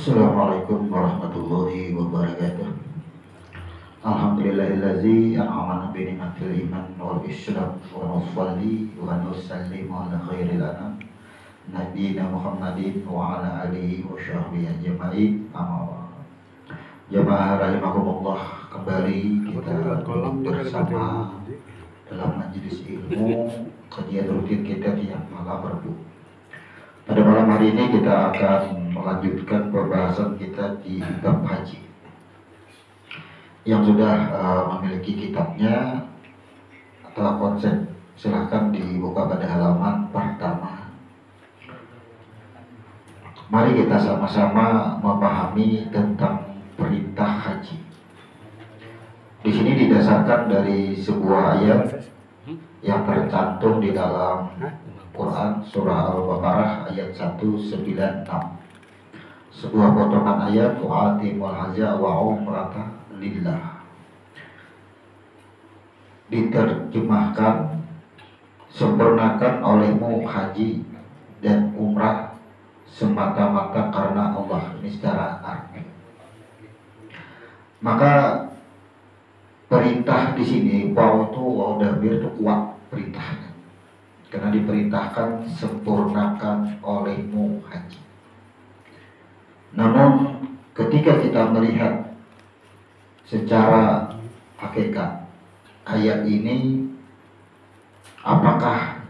Assalamualaikum warahmatullahi wabarakatuh. Alhamdulillahillazi an'amana bi ni'matil iman wal islam wa nusalli wa nusallimu ala khairil anam nabiyina Muhammadin wa ala alihi wa sahbihi ajma'in. Amma jamaah rahimakumullah, kembali kita bersama dalam majelis ilmu kajian rutin kita tiap malam Rabu. Pada malam hari ini kita akan melanjutkan pembahasan kita di bab haji. Yang sudah memiliki kitabnya atau konsep, silahkan dibuka pada halaman pertama. Mari kita sama-sama memahami tentang perintah haji. Di sini didasarkan dari sebuah ayat yang tercantum di dalam Quran surah Al-Baqarah ayat 196. Sebuah potongan ayat, wa'atimul hajja wa umrata lillah. Diterjemahkan, sempurnakan olehmu haji dan umrah semata-mata karena Allah. Ini secara arti. Maka perintah di sini, waw itu waw damir itu kuat perintahnya. Karena diperintahkan sempurnakan olehmu haji. Namun ketika kita melihat secara hakikat ayat ini, apakah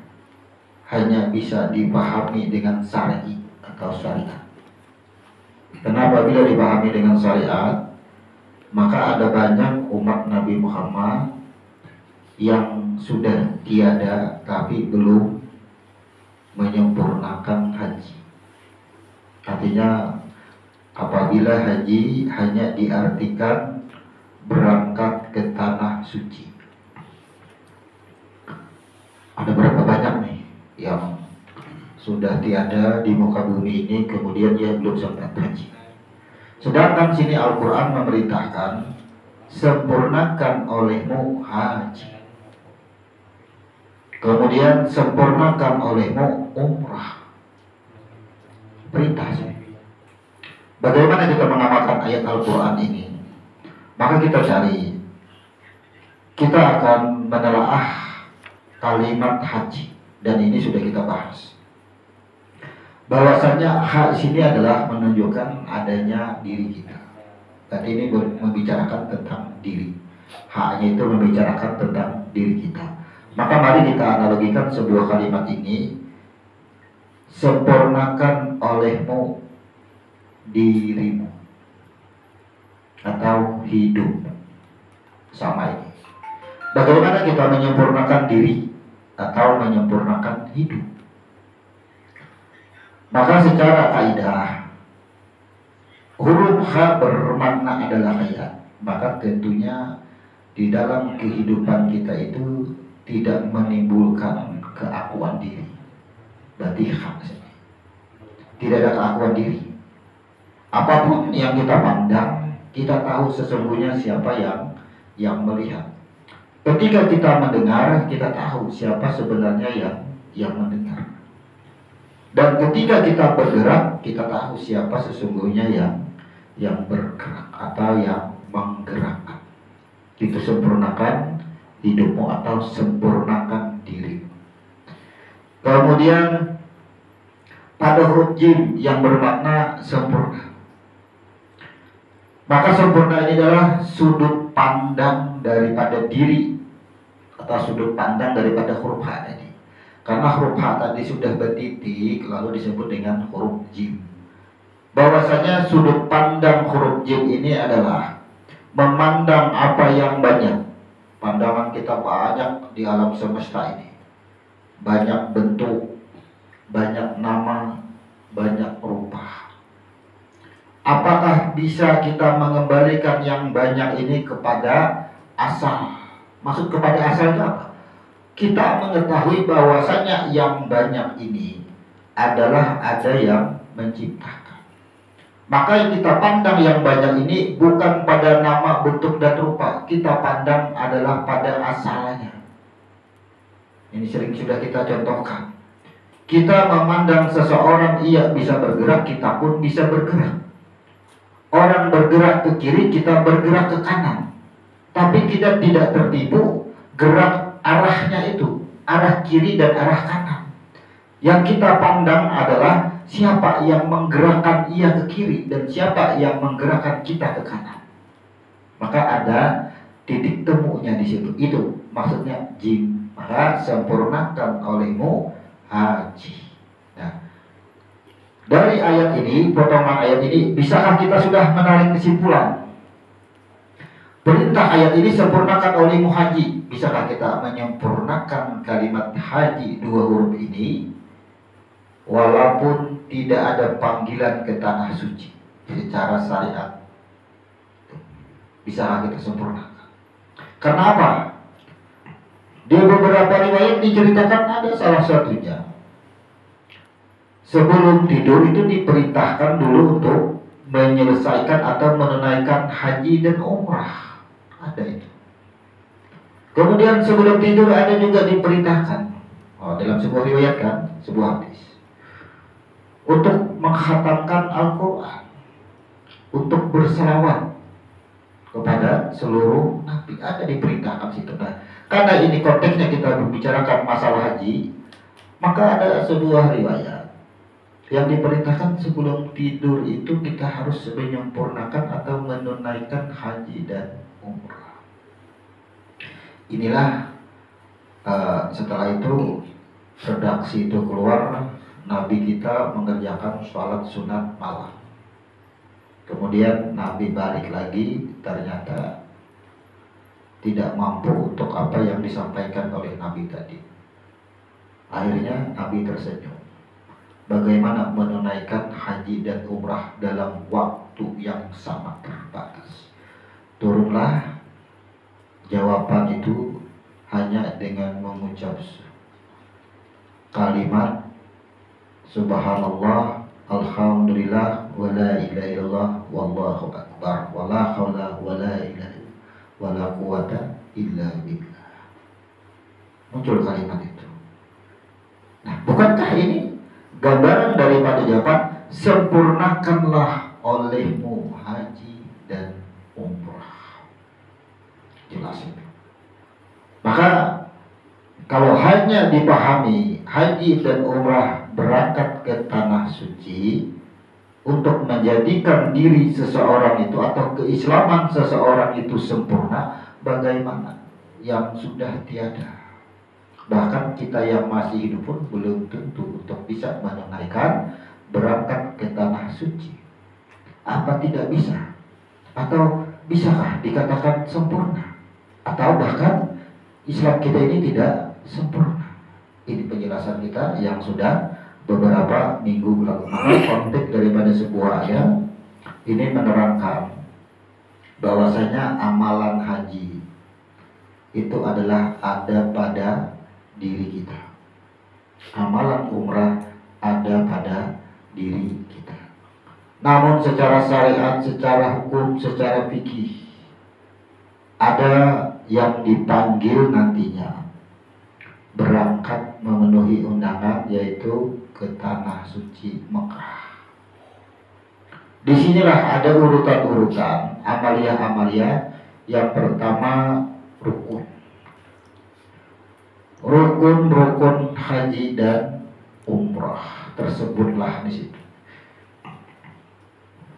hanya bisa dipahami dengan syar'i atau syariat? Kenapa bila dipahami dengan syariat, maka ada banyak umat Nabi Muhammad yang sudah tiada tapi belum menyempurnakan haji. Artinya apabila haji hanya diartikan berangkat ke tanah suci. Ada berapa banyak nih yang sudah tiada di muka bumi ini, kemudian dia belum sempat haji. Sedangkan sini Al-Quran memerintahkan sempurnakan olehmu haji. Kemudian sempurnakan olehmu umrah. Perintah sini. Bagaimana kita mengamalkan ayat Al-Quran ini? Maka kita cari, kita akan menelaah kalimat haji, dan ini sudah kita bahas. Bahwasanya hak sini adalah menunjukkan adanya diri kita. Tadi ini membicarakan tentang diri. Haknya itu membicarakan tentang diri kita. Maka mari kita analogikan sebuah kalimat ini, sempurnakan olehmu dirimu atau hidup. Sama ini. Bagaimana kita menyempurnakan diri atau menyempurnakan hidup? Maka secara kaidah huruf H bermakna adalah hayat. Maka tentunya di dalam kehidupan kita itu tidak menimbulkan keakuan diri. Berarti hak. Tidak ada keakuan diri. Apapun yang kita pandang, kita tahu sesungguhnya siapa yang melihat. Ketika kita mendengar, kita tahu siapa sebenarnya yang mendengar. Dan ketika kita bergerak, kita tahu siapa sesungguhnya yang bergerak atau yang menggerakkan. Itu sempurnakan hidupmu atau sempurnakan diri. Kemudian pada huruf jim yang bermakna sempurna. Maka sempurna ini adalah sudut pandang daripada diri atau sudut pandang daripada huruf H tadi. Karena huruf H tadi sudah bertitik, lalu disebut dengan huruf jim. Bahwasanya sudut pandang huruf jim ini adalah memandang apa yang banyak. Pandangan kita banyak di alam semesta ini. Banyak bentuk, banyak nama, banyak rupa. Apakah bisa kita mengembalikan yang banyak ini kepada asal? Maksud kepada asal itu apa? Kita mengetahui bahwasanya yang banyak ini adalah ada yang menciptakan. Maka yang kita pandang yang banyak ini bukan pada nama, bentuk, dan rupa. Kita pandang adalah pada asalnya. Ini sering sudah kita contohkan. Kita memandang seseorang ia bisa bergerak, kita pun bisa bergerak. Orang bergerak ke kiri, kita bergerak ke kanan. Tapi kita tidak tertipu gerak arahnya itu, arah kiri dan arah kanan. Yang kita pandang adalah siapa yang menggerakkan ia ke kiri dan siapa yang menggerakkan kita ke kanan. Maka ada titik temunya di situ. Itu maksudnya jim. Maka sempurnakan olehmu haji. Nah, dari ayat ini, potongan ayat ini, bisakah kita sudah menarik kesimpulan? Perintah ayat ini sempurnakan olehmu haji. Bisakah kita menyempurnakan kalimat haji 2 huruf ini? Walaupun tidak ada panggilan ke tanah suci secara syariat, bisakah kita sempurnakan? Karena apa? Di beberapa riwayat diceritakan ada salah satunya, sebelum tidur itu diperintahkan dulu untuk menyelesaikan atau menunaikan haji dan umrah. Ada itu. Kemudian sebelum tidur ada juga diperintahkan, dalam sebuah riwayat kan, sebuah hadis, untuk menghatamkan Al-Quran, untuk berselawat kepada seluruh nabi. Ada diperintahkan situ. Nah, karena ini konteksnya kita membicarakan masalah haji, maka ada sebuah riwayat yang diperintahkan sebelum tidur itu kita harus menyempurnakan atau menunaikan haji dan umrah. Inilah setelah itu redaksi itu keluar, Nabi kita mengerjakan sholat sunat malam. Kemudian Nabi balik lagi, ternyata tidak mampu untuk apa yang disampaikan oleh Nabi tadi. Akhirnya Nabi tersenyum. Bagaimana menunaikan haji dan umrah dalam waktu yang sangat terbatas? Turunlah jawaban itu hanya dengan mengucap kalimat Subhanallah, Alhamdulillah, wa la ilaha illallah, wallahu akbar, wa la hawla wa la ilaha wa la quwata illa billah. Muncul kalimat itu. Nah, bukankah ini gambaran daripada jawaban sempurnakanlah olehmu haji dan umrah? Jelas itu. Maka kalau hanya dipahami haji dan umrah berangkat ke tanah suci untuk menjadikan diri seseorang itu atau keislaman seseorang itu sempurna, bagaimana yang sudah tiada? Bahkan kita yang masih hidup pun belum tentu untuk bisa menunaikan berangkat ke tanah suci. Apa tidak bisa? Atau bisakah dikatakan sempurna? Atau bahkan Islam kita ini tidak sempurna? Ini penjelasan kita yang sudah beberapa minggu lalu. Konteks daripada sebuah ayat ini menerangkan bahwasanya amalan haji itu adalah ada pada diri kita. Amalan umrah ada pada diri kita. Namun secara syariat, secara hukum, secara fikih, ada yang dipanggil nantinya berangkat memenuhi undangan, yaitu ke tanah suci Mekah. Disinilah ada urutan-urutan amalia-amalia. Yang pertama rukun. Rukun-rukun haji dan umrah tersebutlah di situ.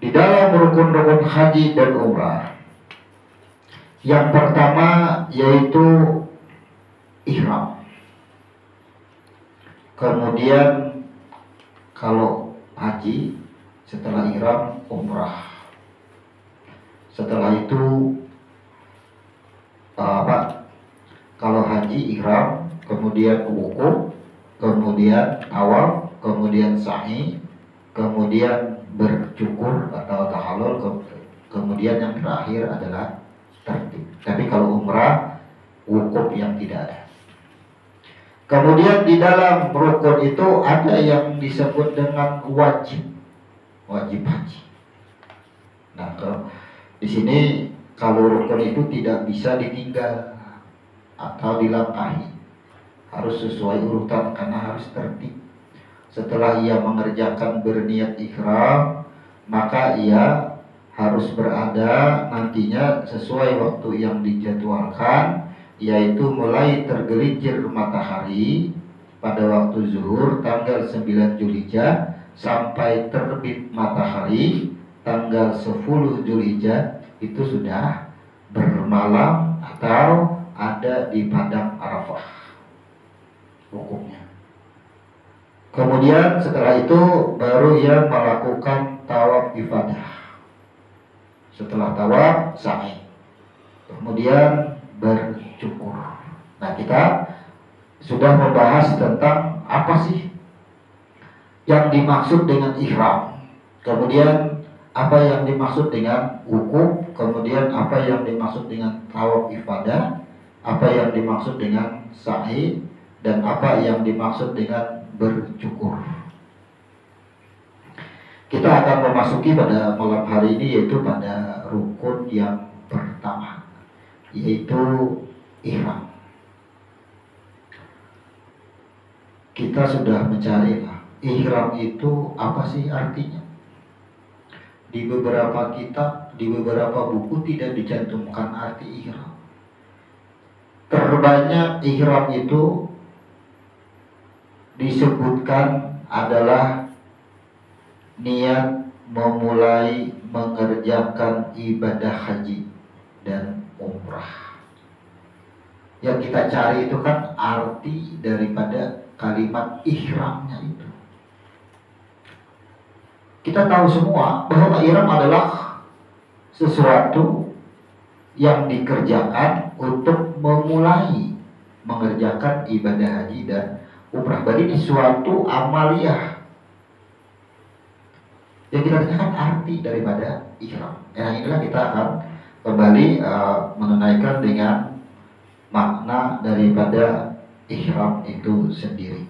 Di dalam rukun-rukun haji dan umrah, yang pertama yaitu ihram. Kemudian kalau haji, setelah ihram umrah. Setelah itu kalau haji ihram, kemudian wukuf, kemudian tawaf, kemudian sa'i, kemudian bercukur atau tahallul, kemudian yang terakhir adalah tertib. Tapi kalau umrah, wukuf yang tidak ada. Kemudian di dalam rukun itu ada yang disebut dengan wajib haji. Nah, di sini kalau rukun itu tidak bisa ditinggal atau dilangkahi, harus sesuai urutan karena harus tertib. Setelah ia mengerjakan berniat ihram, maka ia harus berada nantinya sesuai waktu yang dijadwalkan, yaitu mulai tergelincir matahari pada waktu zuhur tanggal 9 Zulhijjah sampai terbit matahari tanggal 10 Zulhijjah, itu sudah bermalam atau ada di padang Arafah hukumnya. Kemudian setelah itu baru ia melakukan tawaf ifadah. Setelah tawaf sa'i, kemudian bercukur. Nah, kita sudah membahas tentang apa sih yang dimaksud dengan ihram, kemudian apa yang dimaksud dengan wukuf, kemudian apa yang dimaksud dengan tawaf ifadah, apa yang dimaksud dengan sa'i, dan apa yang dimaksud dengan bercukur. Kita akan memasuki pada malam hari ini yaitu pada rukun yang pertama, yaitu ihram. Kita sudah mencari ihram itu apa sih artinya. Di beberapa kitab, di beberapa buku tidak dicantumkan arti ihram. Terbanyak ihram itu disebutkan adalah niat memulai mengerjakan ibadah haji dan umrah. Yang kita cari itu kan arti daripada kalimat ihramnya itu. Kita tahu semua bahwa ihram adalah sesuatu yang dikerjakan untuk memulai mengerjakan ibadah haji dan umrah. Berarti ini suatu amaliyah. Yang kita tanyakan arti daripada ihram. Nah, inilah kita akan kembali menunaikan dengan makna daripada ihram itu sendiri.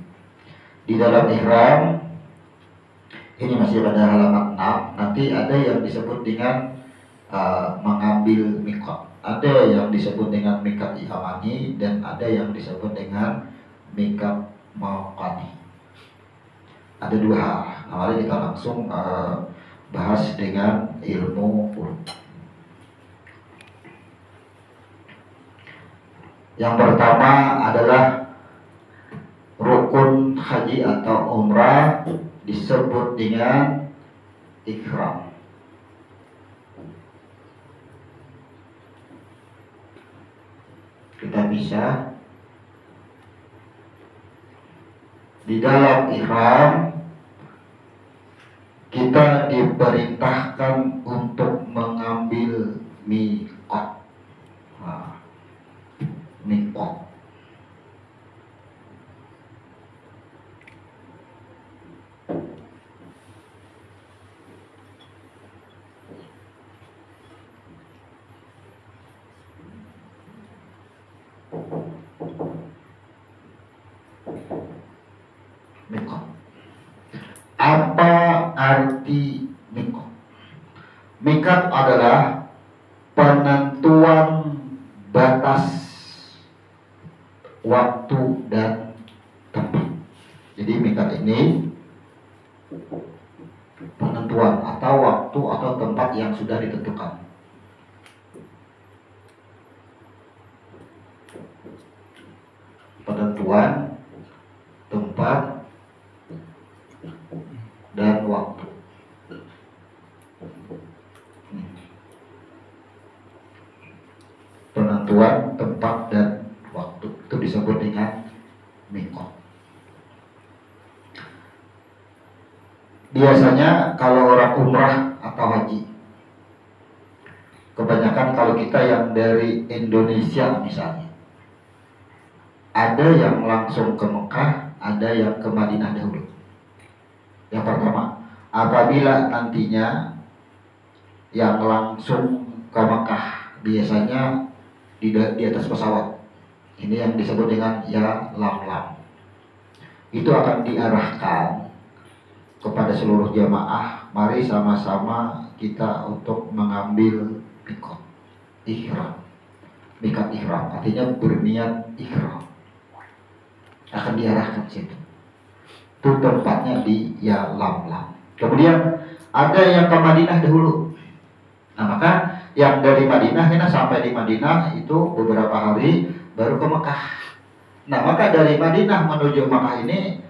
Di dalam ihram ini masih pada halaman 6. Nanti ada yang disebut dengan mengambil miqat. Ada yang disebut dengan miqat yamani dan ada yang disebut dengan miqat mauqati. Ada dua hal. Nah, mari kita langsung bahas dengan ilmu urut. Yang pertama adalah rukun haji atau umrah disebut dengan ihram. Kita bisa di dalam ihram kita diperintahkan untuk mengambil miqat. Miqat. Miqat. Apa arti miqat? Miqat adalah penentuan batas waktu dan tempat. Jadi miqat ini penentuan atau waktu atau tempat yang sudah ditentukan. Penentuan tempat dan waktu. Penentuan tempat dan waktu itu disebut dengan miqat. Biasanya kalau orang umrah atau haji, kebanyakan kalau kita yang dari Indonesia misalnya, ada yang langsung ke Mekah, ada yang ke Madinah dahulu. Yang pertama, apabila nantinya yang langsung ke Mekah biasanya di atas pesawat, ini yang disebut dengan ya lam-lam, itu akan diarahkan kepada seluruh jamaah, mari sama-sama kita untuk mengambil miqat ihram. Miqat ihram artinya berniat ihram, akan diarahkan situ. Itu tempatnya di ya lam-lam. Kemudian ada yang ke Madinah dahulu. Nah maka yang dari Madinah kita sampai di Madinah itu beberapa hari baru ke Mekah. Nah maka dari Madinah menuju Mekah ini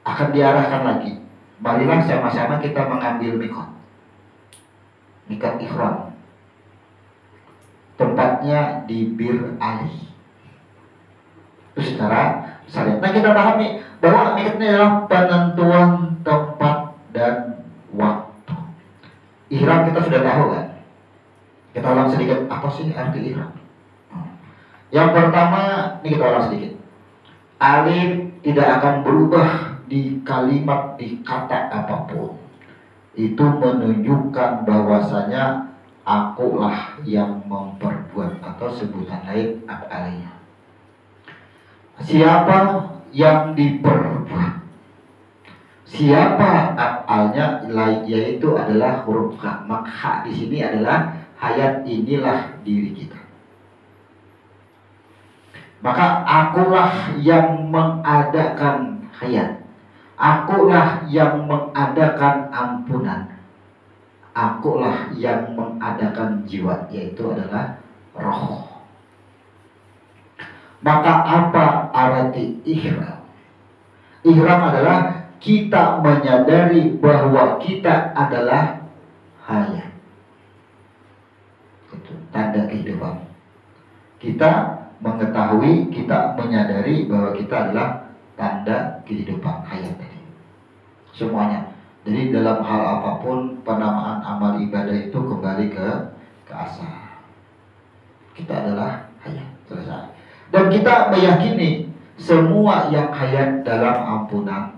akan diarahkan lagi. Marilah sama-sama kita mengambil mikot ihram. Tempatnya di Bir Ali. Itu secara syariat. Nah kita pahami bahwa mikot ini adalah penentuan tempat dan waktu. Ihram kita sudah tahu kan? Kita ulang sedikit, apa sih arti ihram? Yang pertama, ini kita ulang sedikit. Alif tidak akan berubah di kalimat, di kata apapun. Itu menunjukkan bahwasanya akulah yang memperbuat, atau sebutan lain af'alnya. Siapa yang diperbuat? Siapa af'alnya? Yaitu adalah huruf ha. Maka ha di sini adalah hayat, inilah diri kita. Maka akulah yang mengadakan hayat. Akulah yang mengadakan ampunan. Akulah yang mengadakan jiwa, yaitu adalah roh. Maka apa arti ihram? Ihram adalah kita menyadari bahwa kita adalah hayat. Itu tanda kehidupan. Kita mengetahui, kita menyadari bahwa kita adalah tanda kehidupan, hayat tadi. Semuanya. Jadi dalam hal apapun penamaan amal ibadah itu kembali ke asal. Kita adalah hayat. Selesai. Dan kita meyakini semua yang hayat dalam ampunan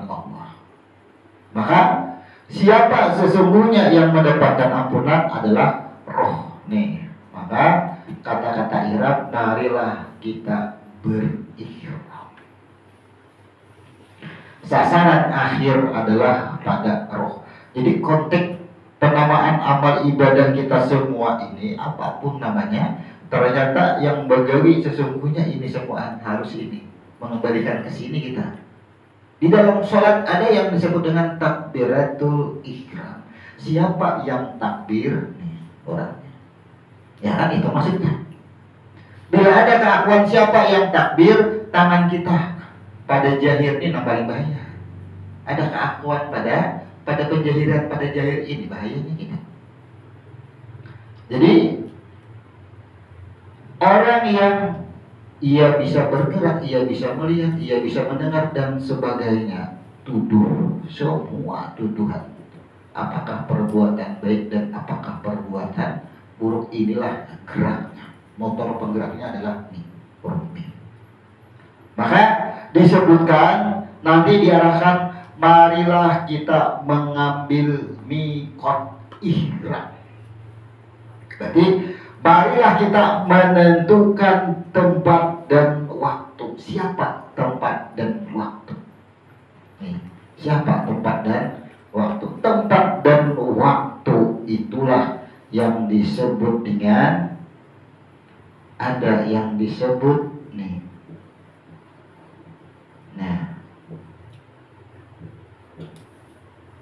Allah. Maka siapa sesungguhnya yang mendapatkan ampunan adalah roh. Nih, maka kata-kata ihram, marilah kita berihram. Sasaran akhir adalah pada roh. Jadi konteks penamaan amal ibadah kita semua ini, apapun namanya, ternyata yang bagawi sesungguhnya ini semua harus ini mengembalikan ke sini kita. Di dalam sholat ada yang disebut dengan takbiratul ihram. Siapa yang takbir? Nih, orangnya. Ya kan itu maksudnya. Bila ada keakuan siapa yang takbir, tangan kita pada jahir ini yang paling bahaya. Ada keakuan pada penjahiran, pada jahir ini bahayanya kita. Jadi orang yang ia bisa bergerak, ia bisa melihat, ia bisa mendengar dan sebagainya, tuduh semua tuduhan. Apakah perbuatan baik dan apakah perbuatan buruk, inilah geraknya. Motor penggeraknya adalah huruf mim. Maka disebutkan nanti diarahkan, marilah kita mengambil mikot ihram. Berarti marilah kita menentukan tempat dan waktu. Siapa tempat dan waktu? Siapa tempat dan waktu? Tempat dan waktu itulah yang disebut dengan, ada yang disebut nih. Nah,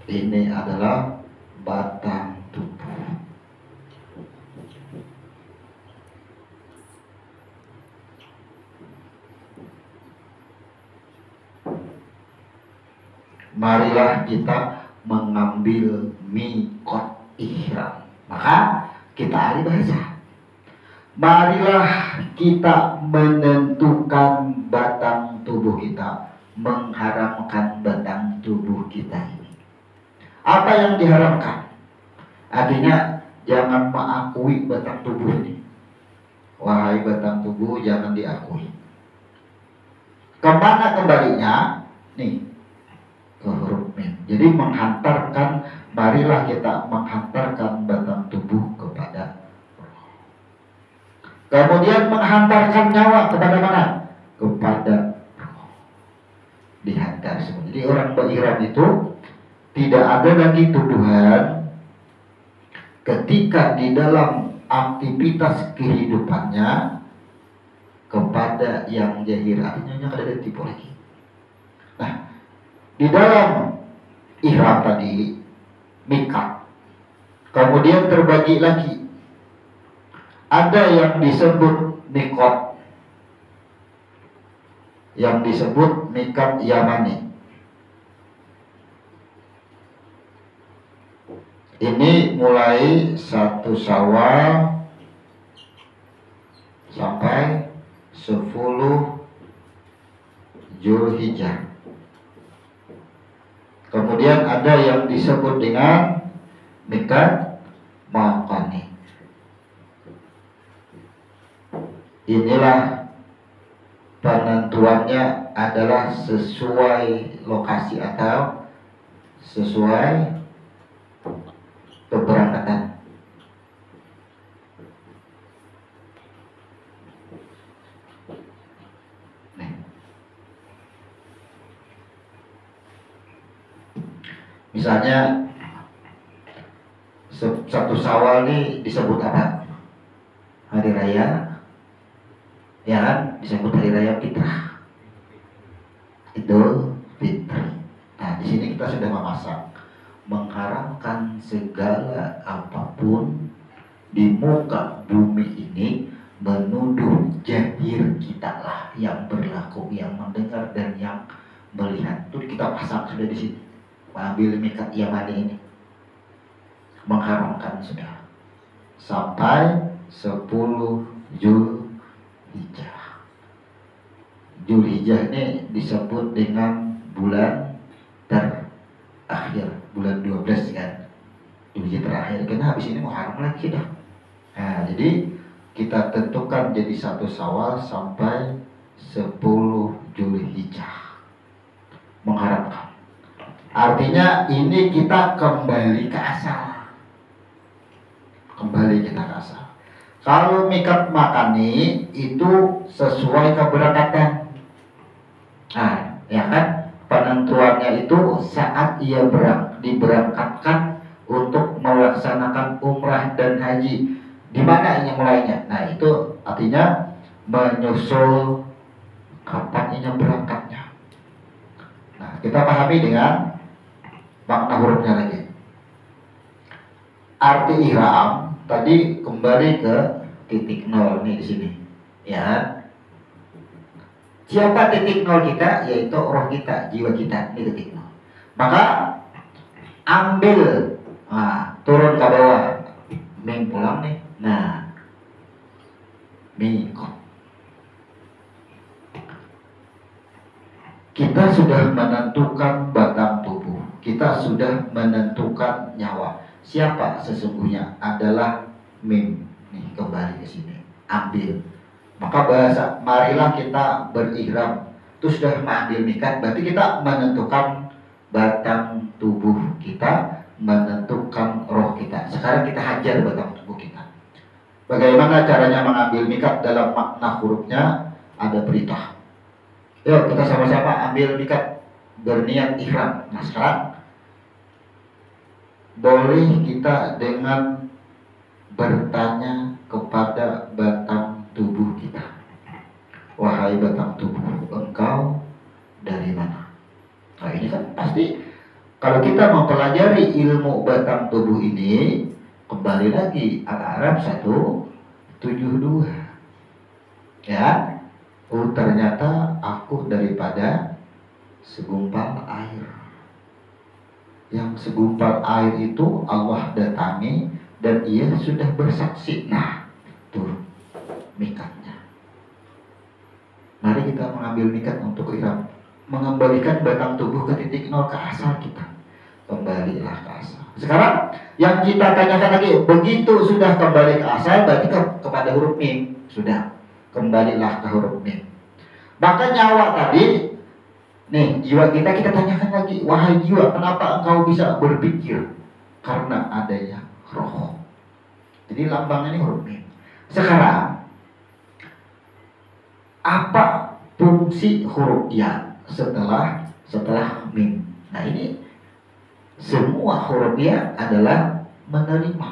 ini adalah batang tubuh. Marilah kita mengambil mikot ihram. Maka kita ahli bahasa. Marilah kita menentukan batang tubuh kita, mengharamkan batang tubuh kita ini. Apa yang diharamkan? Artinya jangan mengakui batang tubuh ini. Wahai batang tubuh, jangan diakui. Kemana kembalinya? Nih, ke huruf mim. Jadi menghantarkan, marilah kita menghantarkan batang tubuh kepada roh. Kemudian menghantarkan nyawa kepada mana? Kepada roh. Dihantar semua. Jadi orang berihram itu tidak ada lagi tuduhan ketika di dalam aktivitas kehidupannya kepada yang jahir, artinya ada tipu lagi. Nah, di dalam ihram tadi, mikat, Kemudian terbagi lagi. Ada yang disebut mikot, yang disebut mikat Yamani. Ini mulai 1 Syawal sampai 10 Zulhijjah. Kemudian ada yang disebut dengan mikat Maqani. Inilah penentuannya adalah sesuai lokasi atau sesuai keberangkatan. Misalnya 1 Syawal ini disebut apa? Hari raya, ya kan? Disebut hari raya fitrah, Idul Fitri. Nah, di sini kita sudah memasak, mengharamkan segala apapun di muka bumi ini menuduh jahir kita lah yang berlaku, yang mendengar dan yang melihat. Itu kita pasang sudah di sini. Ambil mikat Yamani ini mengharamkan sudah sampai 10 Zulhijjah. Zulhijjah ini disebut dengan bulan terakhir, bulan 12 kan, Zulhijjah terakhir. Karena habis ini Muharram lagi dah. Nah, jadi kita tentukan jadi 1 Syawal sampai 10 Zulhijjah mengharamkan. Artinya ini kita kembali ke asal. Kembali kita ke asal. Kalau mikat Maqani itu sesuai keberangkatan. Nah, ya kan? Penentuannya itu saat ia diberangkatkan untuk melaksanakan umrah dan haji. Di mana ini mulainya? Nah, itu artinya menyusul kapan ini berangkatnya. Nah, kita pahami dengan makna hurufnya lagi. Arti ihram tadi kembali ke titik nol nih di sini, ya. Siapa titik nol kita? Yaitu roh kita, jiwa kita, ini titik nol. Maka ambil, turun ke bawah, ming pulang nih. Nah, mikot. Kita sudah menentukan batang tubuh, kita sudah menentukan nyawa. Siapa sesungguhnya? Adalah mim. Nih, kembali ke sini, ambil. Maka bahasa marilah kita berihram. Itu sudah mengambil mikat, berarti kita menentukan batang tubuh kita, menentukan roh kita. Sekarang kita hajar batang tubuh kita. Bagaimana caranya mengambil mikat? Dalam makna hurufnya ada perintah. Yuk kita sama-sama ambil mikat, berniat ihram. Nah, sekarang boleh kita dengan bertanya kepada batang tubuh kita. Wahai batang tubuh, engkau dari mana? Nah, ini kan pasti kalau kita mempelajari ilmu batang tubuh ini, kembali lagi Al-Arab 172. Ya. Oh, ternyata aku daripada segumpal air. Yang segumpal air itu Allah datangi dan ia sudah bersaksi. Nah, tuh mikatnya. Mari kita mengambil mikat untuk ihram, mengembalikan batang tubuh ke titik nol, ke asal kita. Kembalilah ke asal. Sekarang yang kita tanyakan lagi, begitu sudah kembali ke asal, berarti kepada huruf mim. Sudah, kembalilah ke huruf mim. Maka nyawa tadi, nih jiwa kita tanyakan lagi, wahai jiwa, kenapa engkau bisa berpikir? Karena adanya roh. Jadi lambang ini huruf mim. Sekarang, apa fungsi huruf ya setelah mim? Nah, ini semua huruf ya adalah menerima,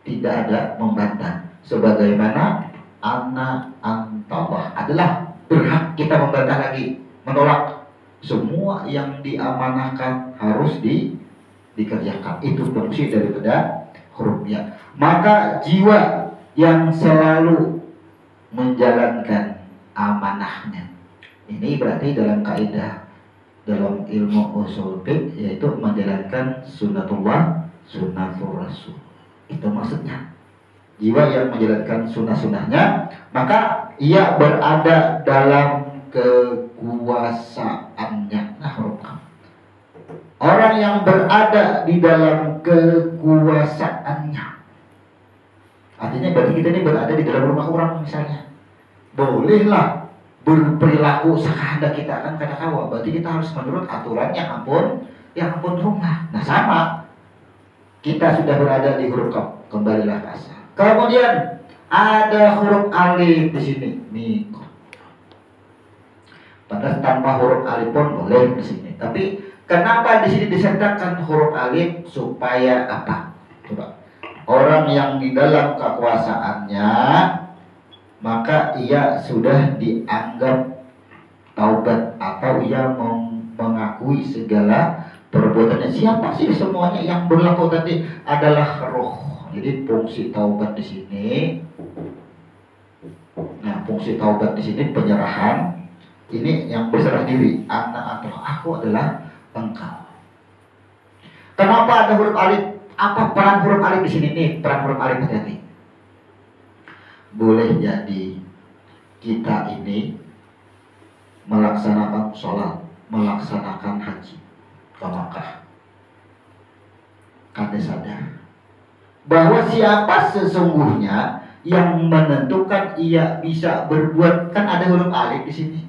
tidak ada membantah. Sebagaimana ana antallah adalah berhak kita membantah lagi, menolak. Semua yang diamanahkan harus dikerjakan. Itu fungsi daripada huruf ya. Maka jiwa yang selalu menjalankan amanahnya, ini berarti dalam kaidah dalam ilmu usul fiqh yaitu menjalankan sunnatullah sunnatur rasul. Itu maksudnya. Jiwa yang menjalankan sunnah-sunnahnya, maka ia berada dalam kekuasaannya. Nah, huruf kaf. Orang yang berada di dalam kekuasaannya, artinya berarti kita ini berada di dalam rumah orang misalnya. Bolehlah berperilaku sekehendak kita, kan kata kawa. Berarti kita harus menurut aturan yang ampun rumah. Nah sama, kita sudah berada di huruf kaf, kembalilah ke asal. Kemudian ada huruf alif di sini, mikot. Padahal tanpa huruf alif pun boleh di sini. Tapi kenapa di sini disertakan huruf alif? Supaya apa? Coba. Orang yang di dalam kekuasaannya, maka ia sudah dianggap taubat atau ia mengakui segala perbuatannya. Siapa sih semuanya yang berlaku tadi adalah roh. Jadi fungsi taubat di sini, nah fungsi taubat di sini penyerahan. Ini yang berserah diri, anak atau aku adalah engkau. Kenapa ada huruf alif? Apa peran huruf alif di sini nih? Peran huruf alif hati-hati. Boleh jadi kita ini melaksanakan sholat, melaksanakan haji ke Makkah, kada sadar bahwa siapa sesungguhnya yang menentukan ia bisa berbuat, kan ada huruf alif di sini.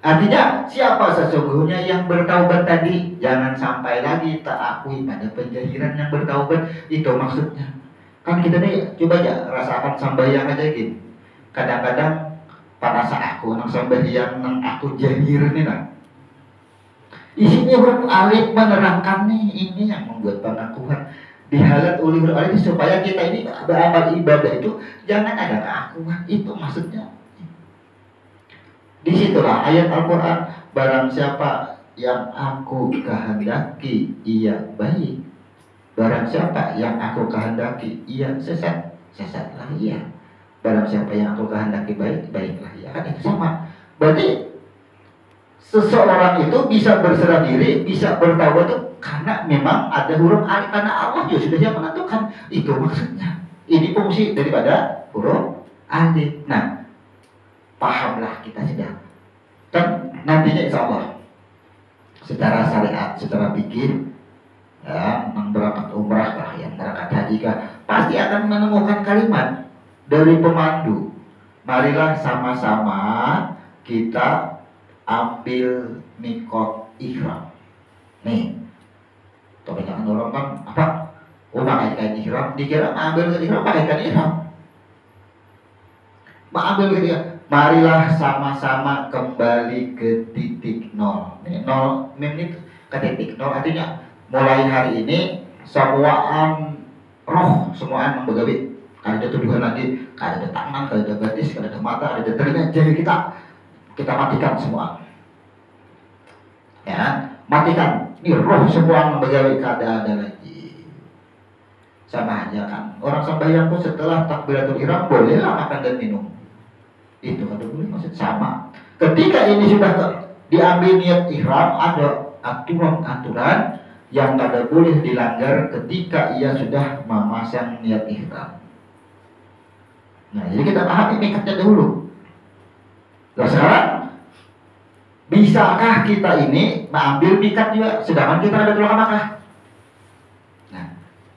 Artinya siapa sesungguhnya yang bertaubat tadi? Jangan sampai lagi tak akui pada penjahiran yang bertaubat. Itu maksudnya. Kan kita nih coba aja rasakan sambayang aja gitu. Kadang-kadang pada saat aku nang sambayang nang aku jahir nih nah. Isinya huruf alif menerangkan nih, ini yang membuat pengakuan dihalat oleh huruf alif supaya kita ini beramal ibadah itu jangan ada keakuan. Itu maksudnya. Disitulah ayat Al-Quran, barang siapa yang aku kehendaki ia baik, barang siapa yang aku kehendaki ia sesat, sesatlah ia. Barang siapa yang aku kehendaki baik, baiklah ia. Kan itu sama. Berarti seseorang itu bisa berserah diri, bisa bertaubat itu karena memang ada huruf alif, karena Allah ya sudah yang menentukan. Itu maksudnya. Ini fungsi daripada huruf alif. Nah, pahamlah kita sudah. Kan nantinya insya Allah secara syariat, secara pikir, ya, yang berangkat umrah kah, yang berangkat haji kah, pasti akan menemukan kalimat dari pemandu. Marilah sama-sama kita ambil mikot ihram. Nih, kebanyakan orang kan apa? Oh, pakai kain ihram, dikira ambil ihram pakai kain ihram. Ambil gitu ya. Marilah sama-sama kembali ke titik nol. Nih, nol ini ke titik nol artinya mulai hari ini semuaan roh, semuaan membegawi. Ada tuduhan lagi, ada tangan, ada batis, ada mata, ada telinga, jadi kita matikan semua. Ya, matikan. Ini roh semua membegawi, kada ada lagi. Sama aja kan. Orang sembahyang pun setelah takbiratul ihram bolehlah makan dan minum. Itu ada boleh maksud sama. Ketika ini sudah diambil niat ihram, ada aturan-aturan yang tidak boleh dilanggar ketika ia sudah memasang niat ihram. Nah, jadi kita pahami mikatnya dahulu. Nah, sekarang bisakah kita ini mengambil mikat juga sedangkan kita ada di Makkah? Nah,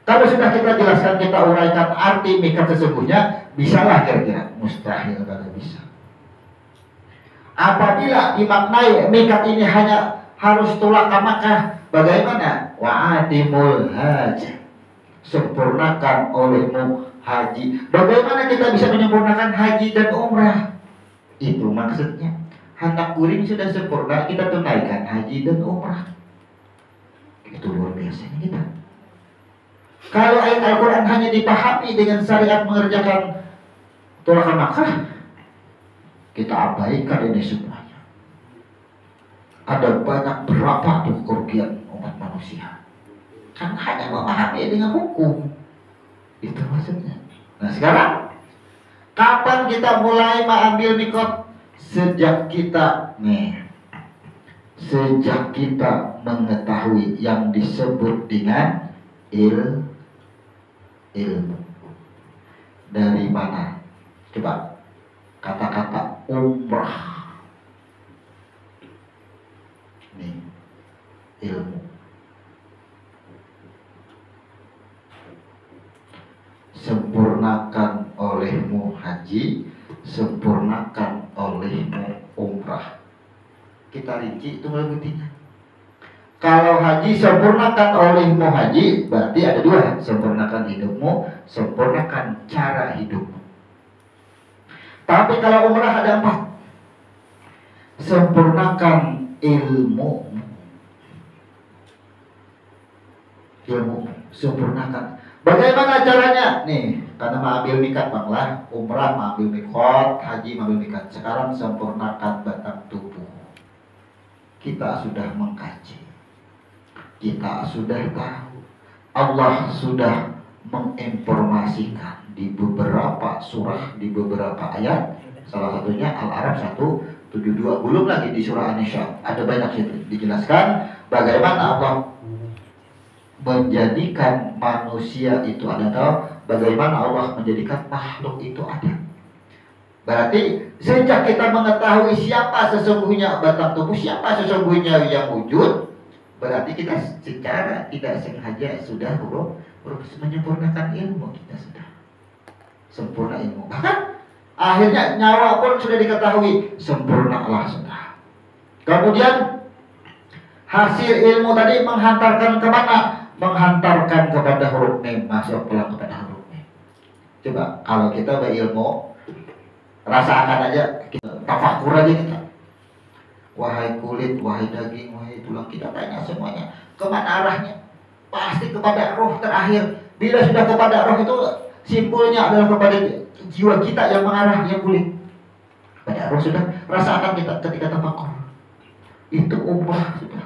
kalau sudah kita jelaskan, kita uraikan arti mikat sesungguhnya, bisalah kira-kira? Mustahil kada bisa. Apabila dimaknai mikat ini hanya harus tolak ke Makkah, bagaimana? Wa'atimul hajj, sempurnakan olehmu haji. Bagaimana kita bisa menyempurnakan haji dan umrah? Itu maksudnya. Hendak kuring sudah sempurna, kita tunaikan haji dan umrah. Itu luar biasanya kita. Kalau ayat Al-Quran hanya dipahami dengan syariat mengerjakan tolakan Makkah, kita abaikan ini semuanya. Ada banyak berapa tuh kerugian umat manusia. Kan hanya memahami dengan hukum. Itu maksudnya. Nah sekarang, kapan kita mulai mengambil mikot? Sejak kita mengetahui yang disebut dengan ilmu. Dari mana? Coba kata-kata umrah. Nih, ilmu. Sempurnakan olehmu haji, sempurnakan olehmu umrah. Kita rinci itu mengikutinya. Kalau haji sempurnakan olehmu haji, berarti ada dua. Sempurnakan hidupmu, sempurnakan cara hidupmu. Tapi kalau umrah ada 4. Sempurnakan ilmu, sempurnakan. Bagaimana caranya? Nih, karena mengambil mikat banglah, umrah mengambil mikot, haji mengambil mikat. Sekarang sempurnakan batang tubuh. Kita sudah mengkaji, kita sudah tahu, Allah sudah menginformasikan di beberapa surah, di beberapa ayat. Salah satunya Al-A'raf 172. Belum lagi di surah An-Nisa. Ada banyak situ dijelaskan bagaimana Allah menjadikan manusia itu ada, atau bagaimana Allah menjadikan makhluk itu ada. Berarti sejak kita mengetahui siapa sesungguhnya batang tubuh, siapa sesungguhnya yang wujud, berarti kita secara tidak sengaja sudah menyempurnakan ilmu. Kita sudah sempurna ilmu. Bahkan akhirnya nyawa pun sudah diketahui, sempurnalah sudah. Kemudian hasil ilmu tadi menghantarkan kemana? Menghantarkan kepada huruf mim, masuk pulang kepada huruf mim. Coba kalau kita berilmu, rasakan aja, kita tafakur aja kita. Wahai kulit, wahai daging, wahai tulang, kita tanya semuanya, kemana arahnya? Pasti kepada roh terakhir. Bila sudah kepada roh itu simpulnya adalah kepada jiwa kita yang mengarah, yang kulit. Pada roh sudah, rasakan kita ketika tafakur. Itu umrah sudah.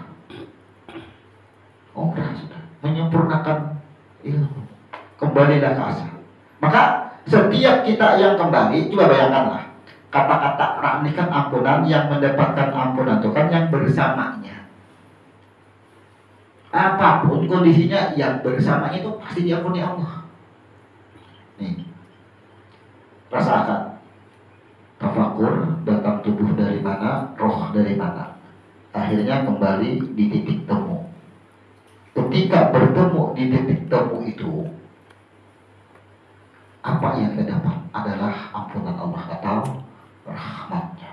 Umrah sudah. Menyempurnakan ilmu. Kembalilah ke asal. Maka setiap kita yang kembali, coba bayangkanlah, kata-kata rahmikan ampunan, yang mendapatkan ampunan itu kan yang bersamanya. Apapun kondisinya, yang bersamanya itu pasti diampuni Allah. Nih, rasakan tafakur, batang tubuh dari mana, roh dari mana. Akhirnya kembali di titik temu. Ketika bertemu di titik temu itu, apa yang kita dapat adalah ampunan Allah atau rahmatnya.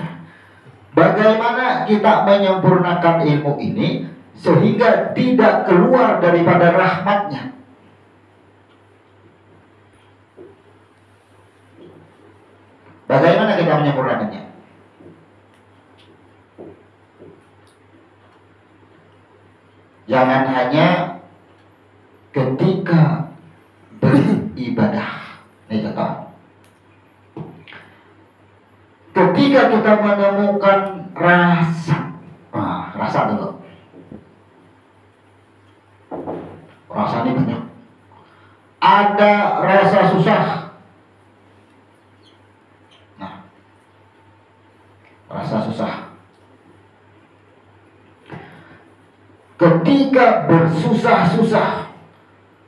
Nah, bagaimana kita menyempurnakan ilmu ini sehingga tidak keluar daripada rahmatnya? Bagaimana kita menyempurnakannya? Jangan hanya ketika beribadah. Ini contoh. Ketika kita menemukan rasa, rasa dulu. Rasa ini banyak. Ada rasa susah. Nah, rasa susah. Ketika bersusah-susah,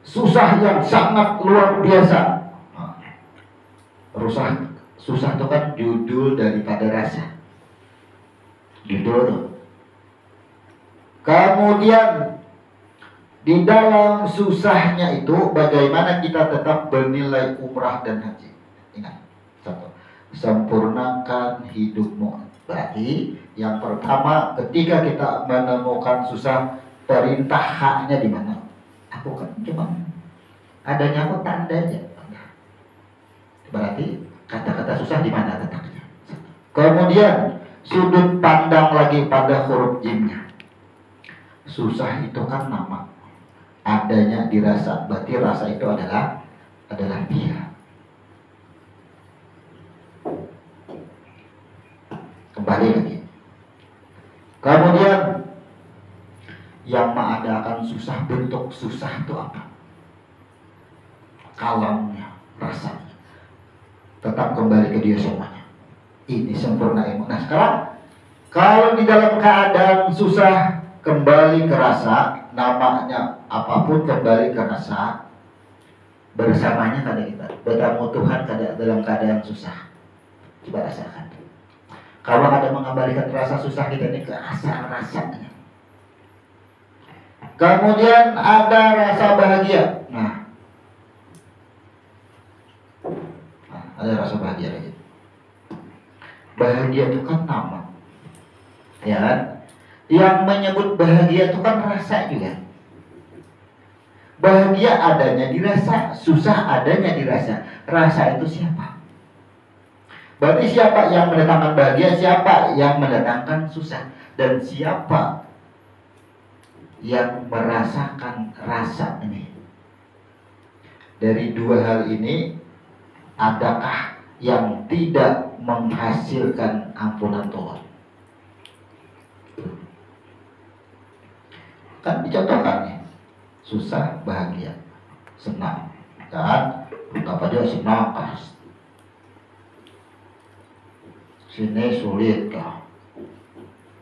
susah yang sangat luar biasa. Susah itu kan judul daripada rasa. Judul itu. Kemudian di dalam susahnya itu bagaimana kita tetap bernilai umrah dan haji. Ingat, satu, sempurnakan hidupmu. Berarti yang pertama, ketika kita menemukan susah, perintah haknya di mana? Aku kan cuma adanya aku tanda aja. Berarti kata-kata susah di mana letaknya? Kemudian sudut pandang lagi pada huruf jimnya. Susah itu kan nama, adanya dirasa, berarti rasa itu adalah dia. Kembali lagi. Kemudian yang maha keadaan susah, bentuk susah itu apa? Kalamnya, rasanya. Tetap kembali ke dia semuanya. Ini sempurna iman. Nah sekarang, kalau di dalam keadaan susah kembali ke rasa, namanya apapun kembali ke rasa, bersamanya kada kita bertemu Tuhan dalam keadaan susah. Coba rasakan. Kalau ada mengembalikan rasa susah kita ini ke rasanya. Kemudian ada rasa bahagia. Nah, ada rasa bahagia lagi. Bahagia itu kan nama, ya kan? Yang menyebut bahagia itu kan rasa juga. Bahagia adanya dirasa, susah adanya dirasa. Rasa itu siapa? Berarti siapa yang mendatangkan bahagia, siapa yang mendatangkan susah, dan siapa yang merasakan rasa ini? Dari dua hal ini, adakah yang tidak menghasilkan ampunan Tuhan? Kan dicontohkan nih, susah, bahagia, senang, kan? Apa dia senang pas sini sulit kah?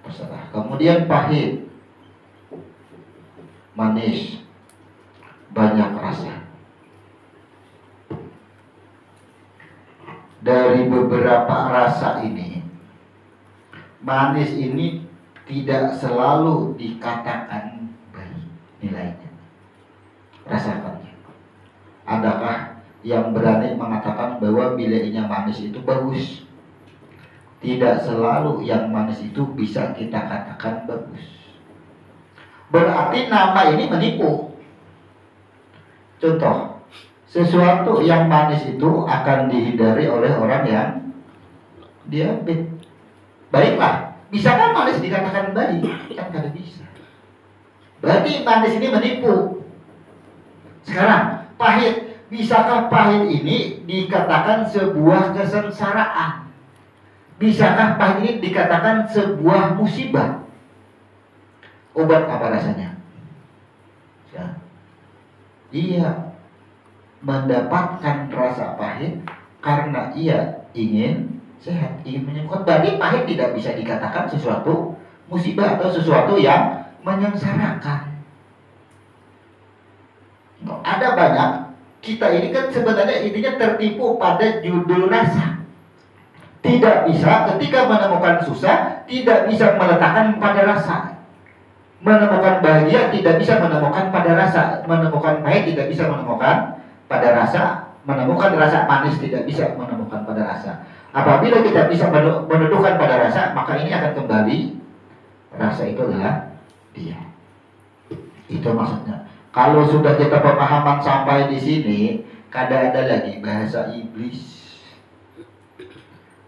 Terserah. Kemudian pahit, manis, banyak rasa. Dari beberapa rasa ini, manis ini tidak selalu dikatakan baik nilainya. Rasakannya. Adakah yang berani mengatakan bahwa nilainya manis itu bagus? Tidak selalu yang manis itu bisa kita katakan bagus. Berarti nama ini menipu. Contoh, sesuatu yang manis itu akan dihindari oleh orang yang diabetes. Baiklah, bisakah manis dikatakan baik? Kan tidak bisa. Berarti manis ini menipu. Sekarang, pahit. Bisakah pahit ini dikatakan sebuah kesengsaraan? Bisakah pahit ini dikatakan sebuah musibah? Obat apa rasanya? Ya. Ia mendapatkan rasa pahit karena ia ingin sehat, ingin menyembuhkan. Berarti pahit tidak bisa dikatakan sesuatu musibah atau sesuatu yang menyengsarakan. Ada banyak. Kita ini kan sebenarnya intinya tertipu pada judul rasa. Tidak bisa ketika menemukan susah, tidak bisa meletakkan pada rasa. Menemukan bahagia tidak bisa menemukan pada rasa. Menemukan pahit tidak bisa menemukan pada rasa. Menemukan rasa manis tidak bisa menemukan pada rasa. Apabila kita bisa menentukan pada rasa, maka ini akan kembali. Rasa itu adalah dia. Itu maksudnya. Kalau sudah kita pemahaman sampai di sini, kada ada lagi bahasa iblis.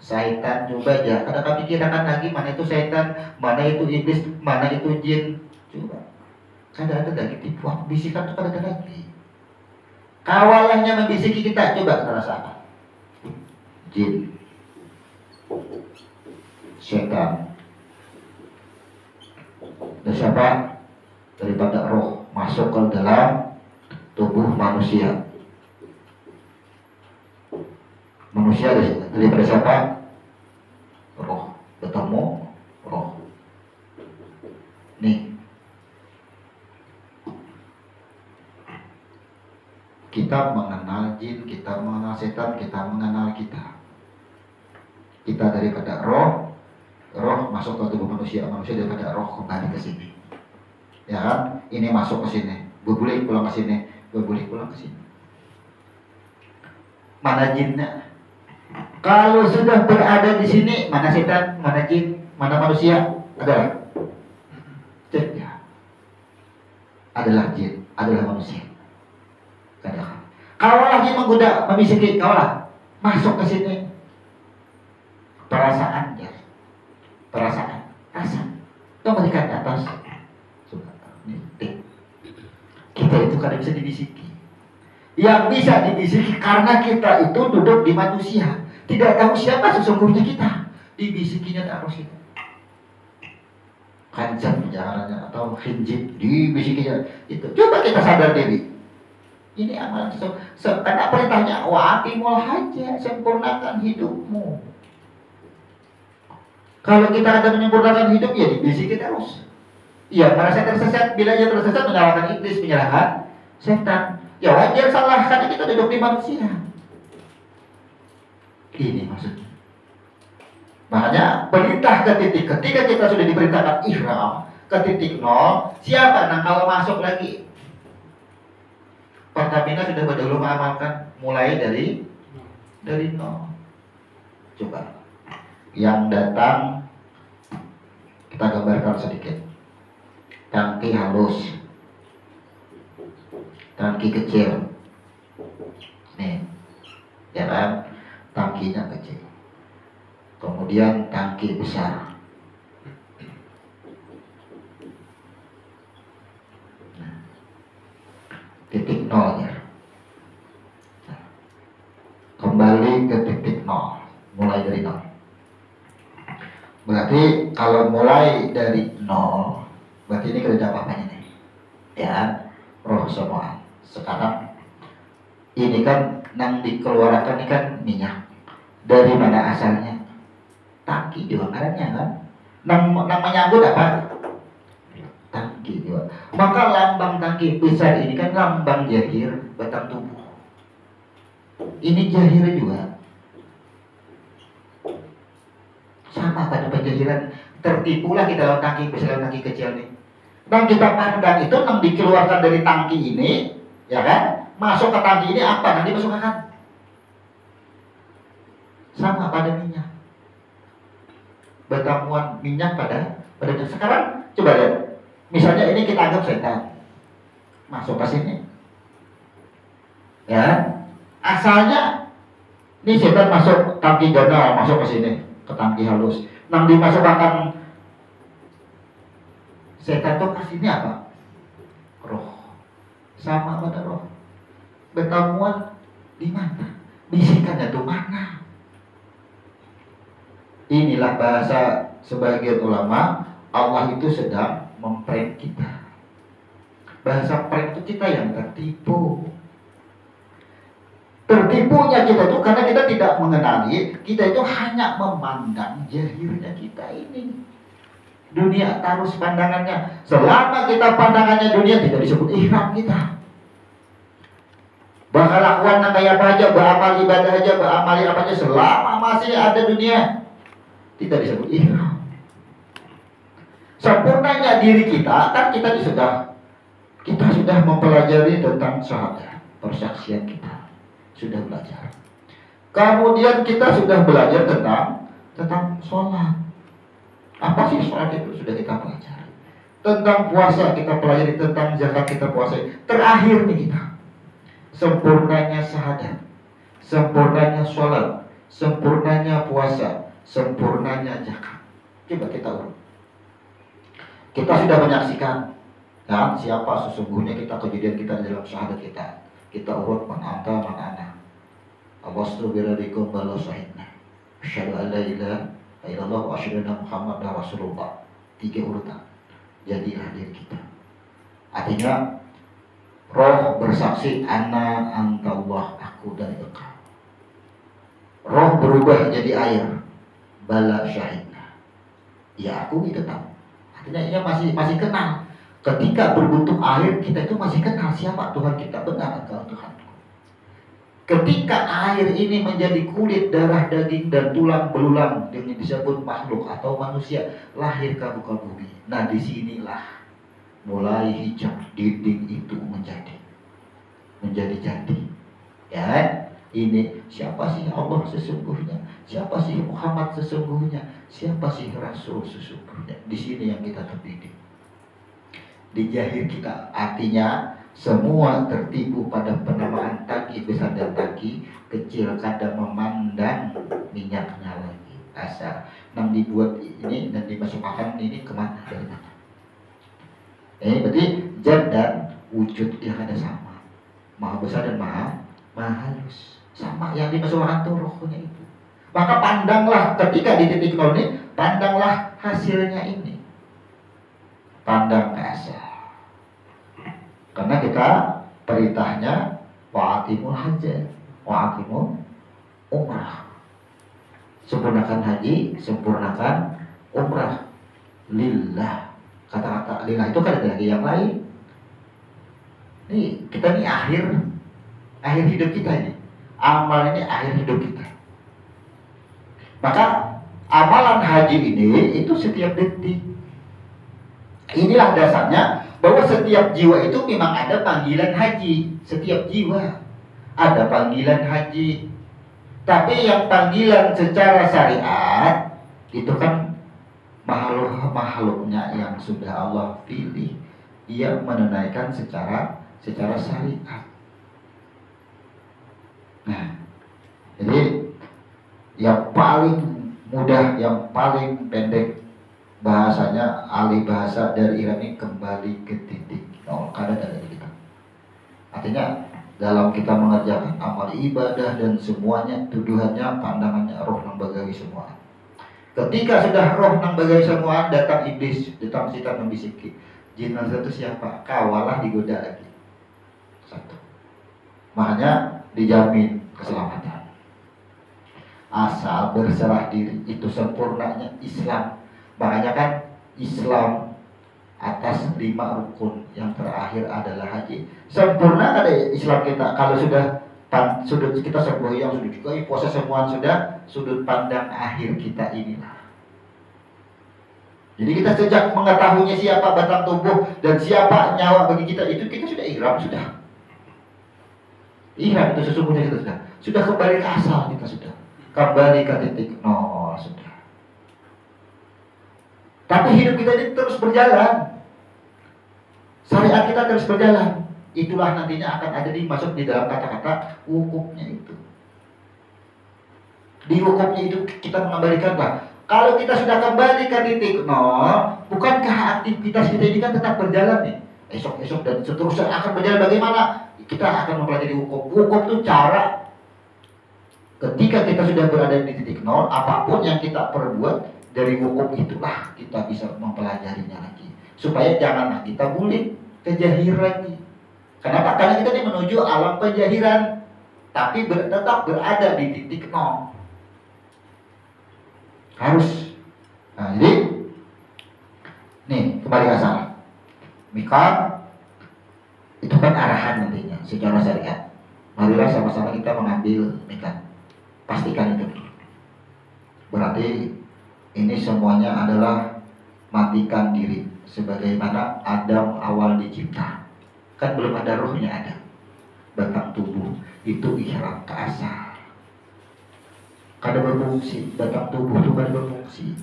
Syaitan coba aja. Kada kami kirakan lagi mana itu syaitan, mana itu iblis, mana itu jin. Coba. Kada ada lagi tipuan, bisikan itu kada ada lagi. Kawalahnya membisiki kita, coba kita rasakan. Jin, syaitan. Dan siapa? Daripada roh masuk ke dalam tubuh manusia. Manusia daripada siapa? Roh. Bertemu roh. Nih, kita mengenal jin, kita mengenal setan, kita mengenal kita. Kita daripada roh, roh masuk ke tubuh manusia, manusia daripada roh kembali ke sini. Ya kan? Ini masuk ke sini, berboleh pulang ke sini, berboleh pulang ke sini. Mana jinnya? Kalau sudah berada di sini, mana setan, mana jin, mana manusia? Adalah cek ya. Adalah jin, adalah manusia. Katakan. Kalau lagi menggoda, membisiki, kaulah masuk ke sini. Perasaan ya. Perasaan, rasa. Kembali ke atas. Kita itu kadang bisa dibisiki. Yang bisa dibisiki karena kita itu duduk di manusia. Tidak tahu siapa sesungguhnya kita. Dibisikinya terus kita. khancam jalannya atau khinjib dibisikinya itu. Coba kita sadar diri. Ini amalan karena perintahnya wa'atimul hajja, sempurnakan hidupmu. Kalau kita ada menyempurnakan hidup ya dibisiki terus. Iya, merasa tersesat, bila dia tersesat menyalahkan iblis, menyalahkan setan. Ya wajar salah karena kita duduk di manusia. Ini maksudnya. Makanya perintah ke titik, ketika kita sudah diperintahkan ihram ke titik nol, siapa yang kalau masuk lagi? Pertamina sudah berdahulu mengamalkan mulai dari nol. Coba yang datang kita gambarkan sedikit. Tangki halus, tangki kecil, nih, ya kan? Tangkinya kecil. Kemudian tangki besar. Nah, titik nolnya. Nah, kembali ke titik nol, mulai dari nol. Berarti kalau mulai dari nol, berarti ini kerja apa-apanya nih, ya, roh semua. Sekarang ini kan yang dikeluarkan ini kan minyak. Dari mana asalnya? Tangki juga karena kan. Namanya anggut apa? Tangki juga. Maka lambang tangki besar ini kan lambang jahir batang tubuh. Ini jahir juga. Sama pada penjahiran. Tertipulah kita lawan tangki besar dan tangki kecil nih. Dan kita pandang itu yang dikeluarkan dari tangki ini, ya kan? Masuk ke tangki ini apa? Nanti masuk akan sama pada minyak. Pertemuan minyak pada sekarang coba lihat. Misalnya ini kita anggap setan masuk ke sini, ya. Asalnya ini setan masuk tangki ganal, masuk ke sini ke tangki halus. Nang dimasukkan setan tuh ke sini apa? Roh. Sama pada roh. Pertemuan di mana? Bisikannya tuh mana? Inilah bahasa sebagian ulama, Allah itu sedang memprank kita. Bahasa prank itu kita yang tertipu. Tertipunya kita itu karena kita tidak mengenali, kita itu hanya memandang jahirnya kita ini. Dunia taruh pandangannya. Selama kita pandangannya dunia, tidak disebut ihram kita. Bakal lakukan kayak apa aja, beramal ibadah aja, beramal apa aja, selama masih ada dunia, tidak disebut ihram. Sempurnanya diri kita, kan kita sudah mempelajari tentang syahadat, persaksian kita sudah belajar. Kemudian kita sudah belajar tentang sholat. Apa sih sholat itu sudah kita pelajari. Tentang puasa kita pelajari, tentang zakat kita puasai. Terakhir nih kita, sempurnanya syahadat, sempurnanya sholat, sempurnanya puasa, sempurnanya zakat. Coba kita urut. Kita sudah menyaksikan kan siapa sesungguhnya kita, kejadian kita dalam syahadat kita. Kita urut mana ana. Awastu biradikum bala syahidna. Asyhadu an la ilaha illallah wa asyhadu anna Muhammadar Rasulullah. 3 urutan. Jadilah diri kita. Artinya roh bersaksi ana antallah, aku dari engkau. Roh berubah jadi air. Bala syahidna. Ya aku itu tahu. Artinya ia masih kenal. Ketika berbentuk air, kita itu masih kenal siapa Tuhan kita, benar engkau Tuhanku. Ketika air ini menjadi kulit, darah, daging, dan tulang belulang, yang disebut makhluk atau manusia, lahir ke muka bumi. Nah disinilah mulai hijab dinding itu menjadi jadi. Ya, ini siapa sih Allah sesungguhnya? Siapa sih Muhammad sesungguhnya? Siapa sih Rasul sesungguhnya? Di sini yang kita terdidik. Di jahir kita, artinya semua tertipu pada penamaan tangki besar dan tangki kecil, kadang memandang minyaknya lagi. Asal yang dibuat ini dan dimasukkan ini kemana, dari mana? Berarti zat dan wujud yang ada sama, maha besar dan maha halus, sama yang dimasukkan tuh rohnya itu. Maka pandanglah ketika di titik nol ini, pandanglah hasilnya ini. pandang ke asal. Karena kita perintahnya wa'atimul hajj, wa'atimul umrah. Sempurnakan haji, sempurnakan umrah. Lillah. Kata-kata lillah itu kan ada lagi yang lain. Nih, kita ini akhir hidup kita ini. Amal ini akhir hidup kita. Maka amalan haji ini itu setiap detik. Inilah dasarnya bahwa setiap jiwa itu memang ada panggilan haji. Setiap jiwa ada panggilan haji. Tapi yang panggilan secara syariat itu kan makhluknya yang sudah Allah pilih, ia menunaikan secara syariat. Nah, jadi yang paling mudah, yang paling pendek bahasanya, alih bahasa dari Iran ini kembali ke titik nol, karena dari kita. Artinya dalam kita mengerjakan amal ibadah dan semuanya, tuduhannya, pandangannya roh nang bagawi semua. Ketika sudah roh nang bagawi semua, datang iblis, datang setan membisiki, jin itu siapa? Kawalah digoda lagi. Satu. Makanya dijamin keselamatan. Asal berserah diri, itu sempurnanya Islam. Makanya kan Islam atas 5 rukun, yang terakhir adalah haji. Sempurna ada Islam kita kalau sudah sudut kita semboyan, sudah juga puasa semua, sudah sudut pandang akhir kita inilah. Jadi kita sejak mengetahuinya siapa batang tubuh dan siapa nyawa bagi kita, itu kita sudah ihram, sudah. Ihram itu sesungguhnya kita sudah kembali ke asal, kita sudah kembali ke titik nol, sudah. Tapi hidup kita ini terus berjalan. Syariat kita terus berjalan. Itulah nantinya akan ada masuk di dalam kata-kata wukufnya itu. Di wukufnya itu kita mengembalikan lah. Kalau kita sudah kembali ke titik nol, bukankah aktivitas kita ini kan tetap berjalan nih? Esok-esok dan seterusnya akan berjalan bagaimana? Kita akan mempelajari wukuf. Wukuf itu cara ketika kita sudah berada di titik nol, apapun yang kita perbuat dari wukuf itulah kita bisa mempelajarinya lagi. Supaya janganlah kita bulik kejahir lagi. Kenapa? Karena kita ini menuju alam penjahiran, tapi tetap berada di titik nol. Harus. Nah, jadi nih kembali ke asal. Mikat itu kan arahan nantinya secara syariat. Marilah sama-sama kita mengambil mikat. Pastikan itu. Berarti ini semuanya adalah matikan diri. Sebagaimana Adam awal dicipta, kan belum ada rohnya ada. Batang tubuh itu ihram ke asal. Kada berfungsi, batang tubuh itu kada berfungsi.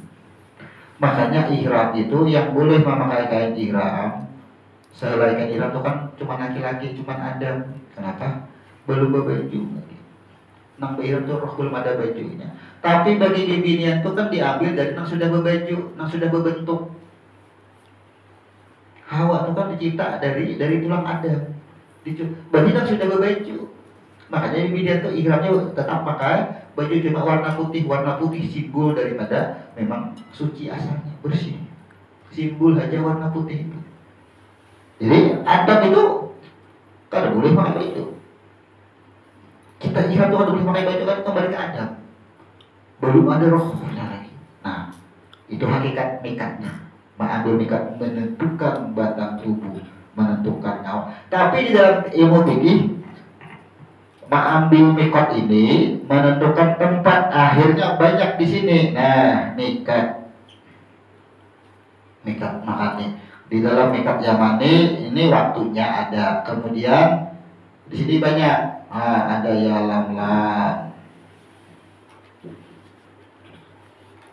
Makanya ihram itu yang boleh memakai kain ihram, sehelai kain ihram itu kan cuma laki-laki, cuma Adam. Kenapa? Belum berbaju lagi. Nang ihram itu roh belum ada bajunya. Tapi bagi bibinian itu kan diambil dari nang sudah berbaju, nang sudah berbentuk. Hawa itu kan dicipta dari tulang Adam. Berarti nang sudah berbaju. Makanya bibinian itu ihramnya tetap pakai baju cuma warna putih. Warna putih simbol daripada memang suci asalnya, bersih. Simbol aja warna putih itu. Jadi Adam itu kan boleh pakai itu. Kita ihram itu kan boleh pakai baju kan kembali ke Adam. Belum ada rohnya lagi. Nah, itu hakikat mikatnya. Mengambil mikat, menentukan batang tubuh, menentukan nyawa. Tapi di dalam ilmu fikih, mengambil mikat ini menentukan tempat akhirnya banyak di sini. Nah, mikat makanya di dalam mikat Yamani ini waktunya ada. Kemudian di sini banyak. Ada Yalamlam,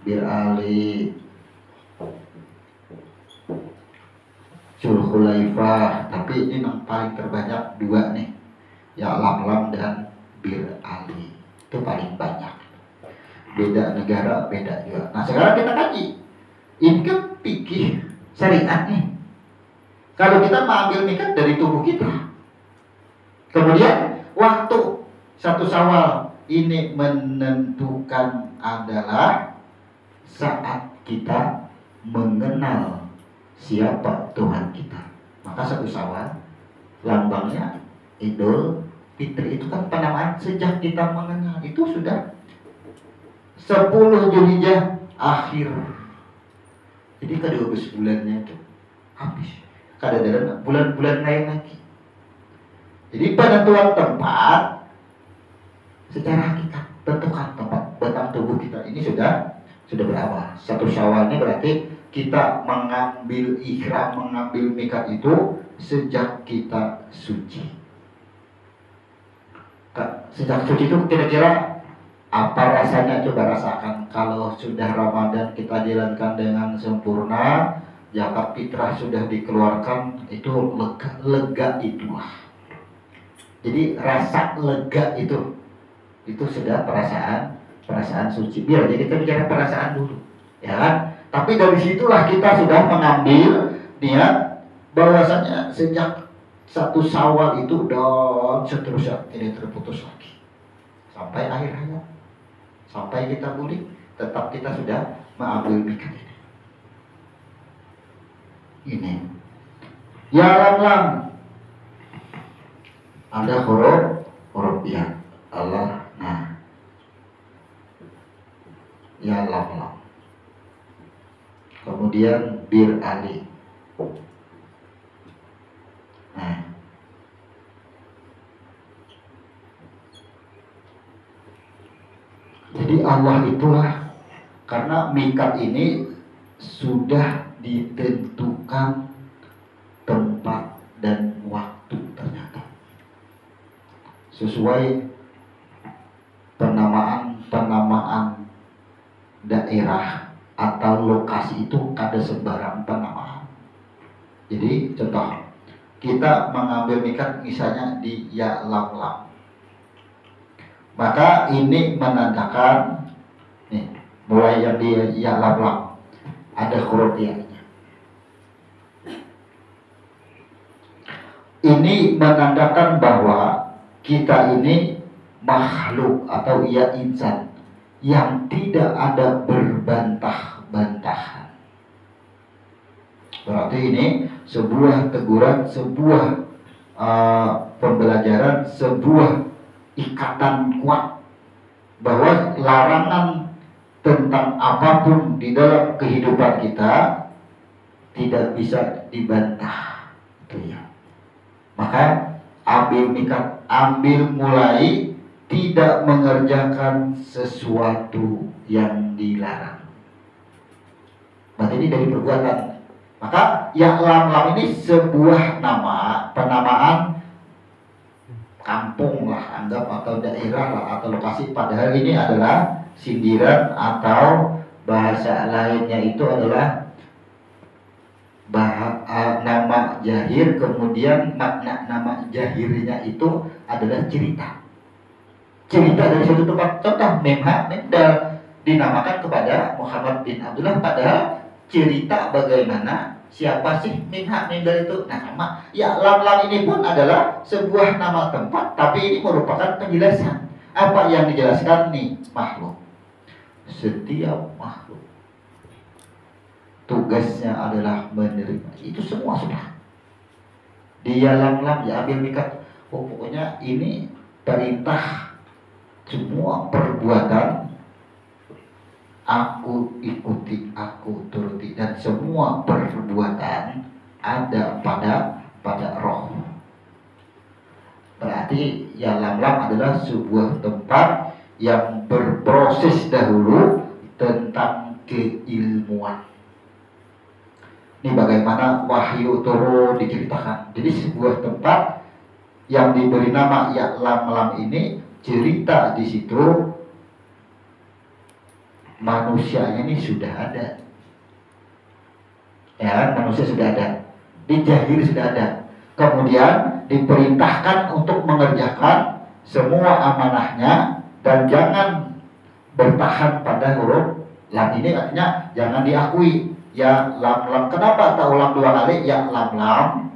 Bir Ali, Zulhulaifah. Tapi ini yang paling terbanyak 2 nih, Yalamlam dan Bir Ali. Itu paling banyak. Beda negara, beda juga. Nah sekarang kita kaji. Ini kan fikih syariat nih. Kalau kita mengambil mikat dari tubuh kita, kemudian waktu 1 Syawal ini menentukan adalah saat kita mengenal siapa Tuhan kita. Maka 1 Syawal lambangnya Idul Fitri, itu kan penamaan sejak kita mengenal, itu sudah 10 Zulhijjah akhir. Jadi ke-12 bulannya itu habis. Kadang-kadang bulan-bulan lain lagi. Jadi penentuan tempat secara hakikat, tentukan tempat batang tubuh kita ini sudah berawal. 1 Syawal ini berarti kita mengambil ihram, mengambil mikat itu sejak kita suci. Sejak suci itu kira-kira apa rasanya, coba rasakan. Kalau sudah Ramadan kita jalankan dengan sempurna, zakat fitrah sudah dikeluarkan, itu lega itulah. Jadi rasa lega itu sudah perasaan suci. Biar aja kita bicara perasaan dulu, ya kan? Tapi dari situlah kita sudah mengambil niat bahwasanya sejak 1 Syawal itu dan seterusnya tidak terputus lagi sampai akhir hayat, sampai kita pulih, tetap kita sudah mengambil mikat ini. Ini ya lam ada huruf ya Allah, nah ya lam, kemudian bir ali. Nah, jadi Allah itulah, karena mikat ini sudah ditentukan tempat dan waktu, ternyata sesuai penamaan daerah atau lokasi itu ada sembarang penamaan. Jadi contoh, kita mengambil mikat misalnya di ya lam lam, maka ini menandakan nih, mulai yang di ya lam lam ada huruf ya. Ini menandakan bahwa kita ini makhluk atau ya insan yang tidak ada berbantah-bantahan. Berarti ini sebuah teguran, sebuah pembelajaran, sebuah ikatan kuat bahwa larangan tentang apapun di dalam kehidupan kita tidak bisa dibantah, itu ya. Maka ambil mikat, ambil mulai tidak mengerjakan sesuatu yang dilarang. Berarti ini dari perbuatan. Maka ya lam ini sebuah nama, penamaan kampung lah, anggap, atau daerah lah, atau lokasi. Padahal ini adalah sindiran, atau bahasa lainnya itu adalah nama jahir, kemudian makna nama jahirnya itu adalah cerita dari suatu tempat. Contoh Memha Mendal dinamakan kepada Muhammad bin Abdullah, padahal cerita bagaimana siapa sih Memha Mendal itu. Nah, nama ya lam ini pun adalah sebuah nama tempat, tapi ini merupakan penjelasan. Apa yang dijelaskan nih? Makhluk. Setiap makhluk tugasnya adalah menerima. Itu semua sudah di lam ya ambil mikat. Pokoknya ini perintah, semua perbuatan aku ikuti, aku turuti, dan semua perbuatan ada pada roh. Berarti ya lam adalah sebuah tempat yang berproses dahulu tentang keilmuan. Ini bagaimana wahyu turun diceritakan. Jadi sebuah tempat yang diberi nama ya lam ini, cerita di situ manusianya ini sudah ada. Ya, manusia sudah ada. Di jahil sudah ada. Kemudian diperintahkan untuk mengerjakan semua amanahnya dan jangan bertahan pada huruf lam ini, artinya jangan diakui. Ya lam. Kenapa tak ulang 2 kali ya lam?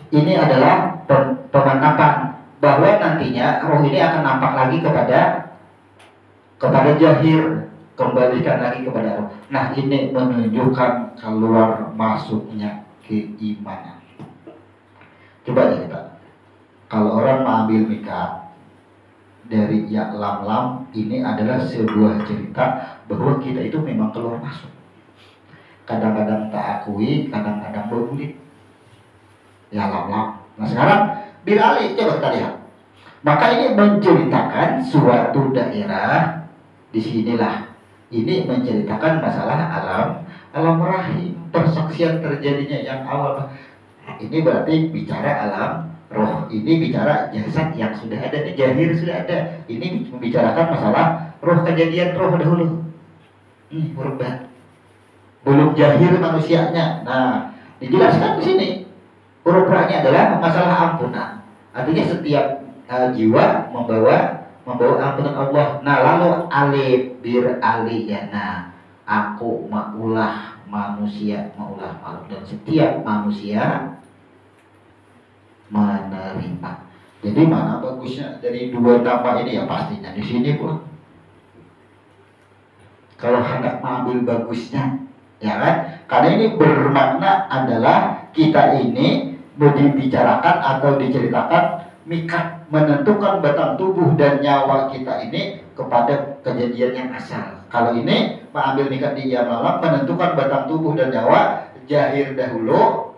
Ini adalah pemantapan bahwa nantinya roh ini akan nampak lagi kepada jahir. kembalikan lagi kepada roh. Nah, ini menunjukkan keluar masuknya keimanan. Coba aja kita, kalau orang mengambil mikat dari ya lam lam, ini adalah sebuah cerita bahwa kita itu memang keluar masuk. Kadang-kadang tak akui, kadang-kadang berbulit. Ya lam lam. Nah sekarang Bilali, coba kita lihat. Maka ini menceritakan suatu daerah. Disinilah ini menceritakan masalah alam rahim, persaksian terjadinya yang awal. Ini berarti bicara alam roh, ini bicara jasad yang sudah ada, ini jahir sudah ada. Ini membicarakan masalah roh, kejadian roh dahulu. Ini huruf ba. Belum jahir manusianya. Nah, dijelaskan di sini. Huruf ra-nya adalah masalah ampunan. Artinya setiap jiwa membawa ampunan Allah. Nah, lalu alif bir aliyana, aku maulah manusia, maulah makhluk, dan setiap manusia menerima. Jadi mana bagusnya dari dua nama ini? Ya pastinya di sini pun. Kalau hendak mengambil bagusnya, ya kan? Karena ini bermakna adalah kita ini dibicarakan atau diceritakan mikat, menentukan batang tubuh dan nyawa kita ini kepada kejadian yang asal. Kalau ini mengambil mikat di yang malam, menentukan batang tubuh dan nyawa jahir dahulu.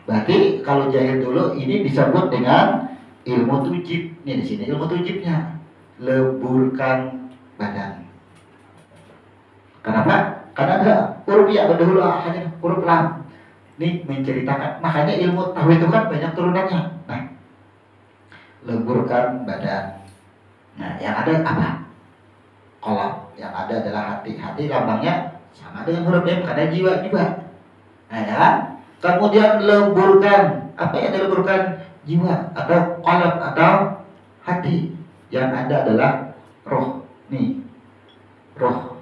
Berarti kalau jahir dulu ini disebut dengan ilmu tujib. Nih di sini ilmu tujibnya, leburkan badan. Kenapa? Karena ada huruf ya dahulu, hanya huruf lam. Ini menceritakan, makanya ilmu tauhid itu kan banyak turunannya. Nah, leburkan badan. Nah, yang ada apa? Kolom. Yang ada adalah hati. Hati lambangnya sama dengan huruf M karena jiwa juga. Nah, ya kan? Kemudian leburkan. Apa yang dileburkan? Jiwa atau kolom atau hati. Yang ada adalah roh. Nih, roh.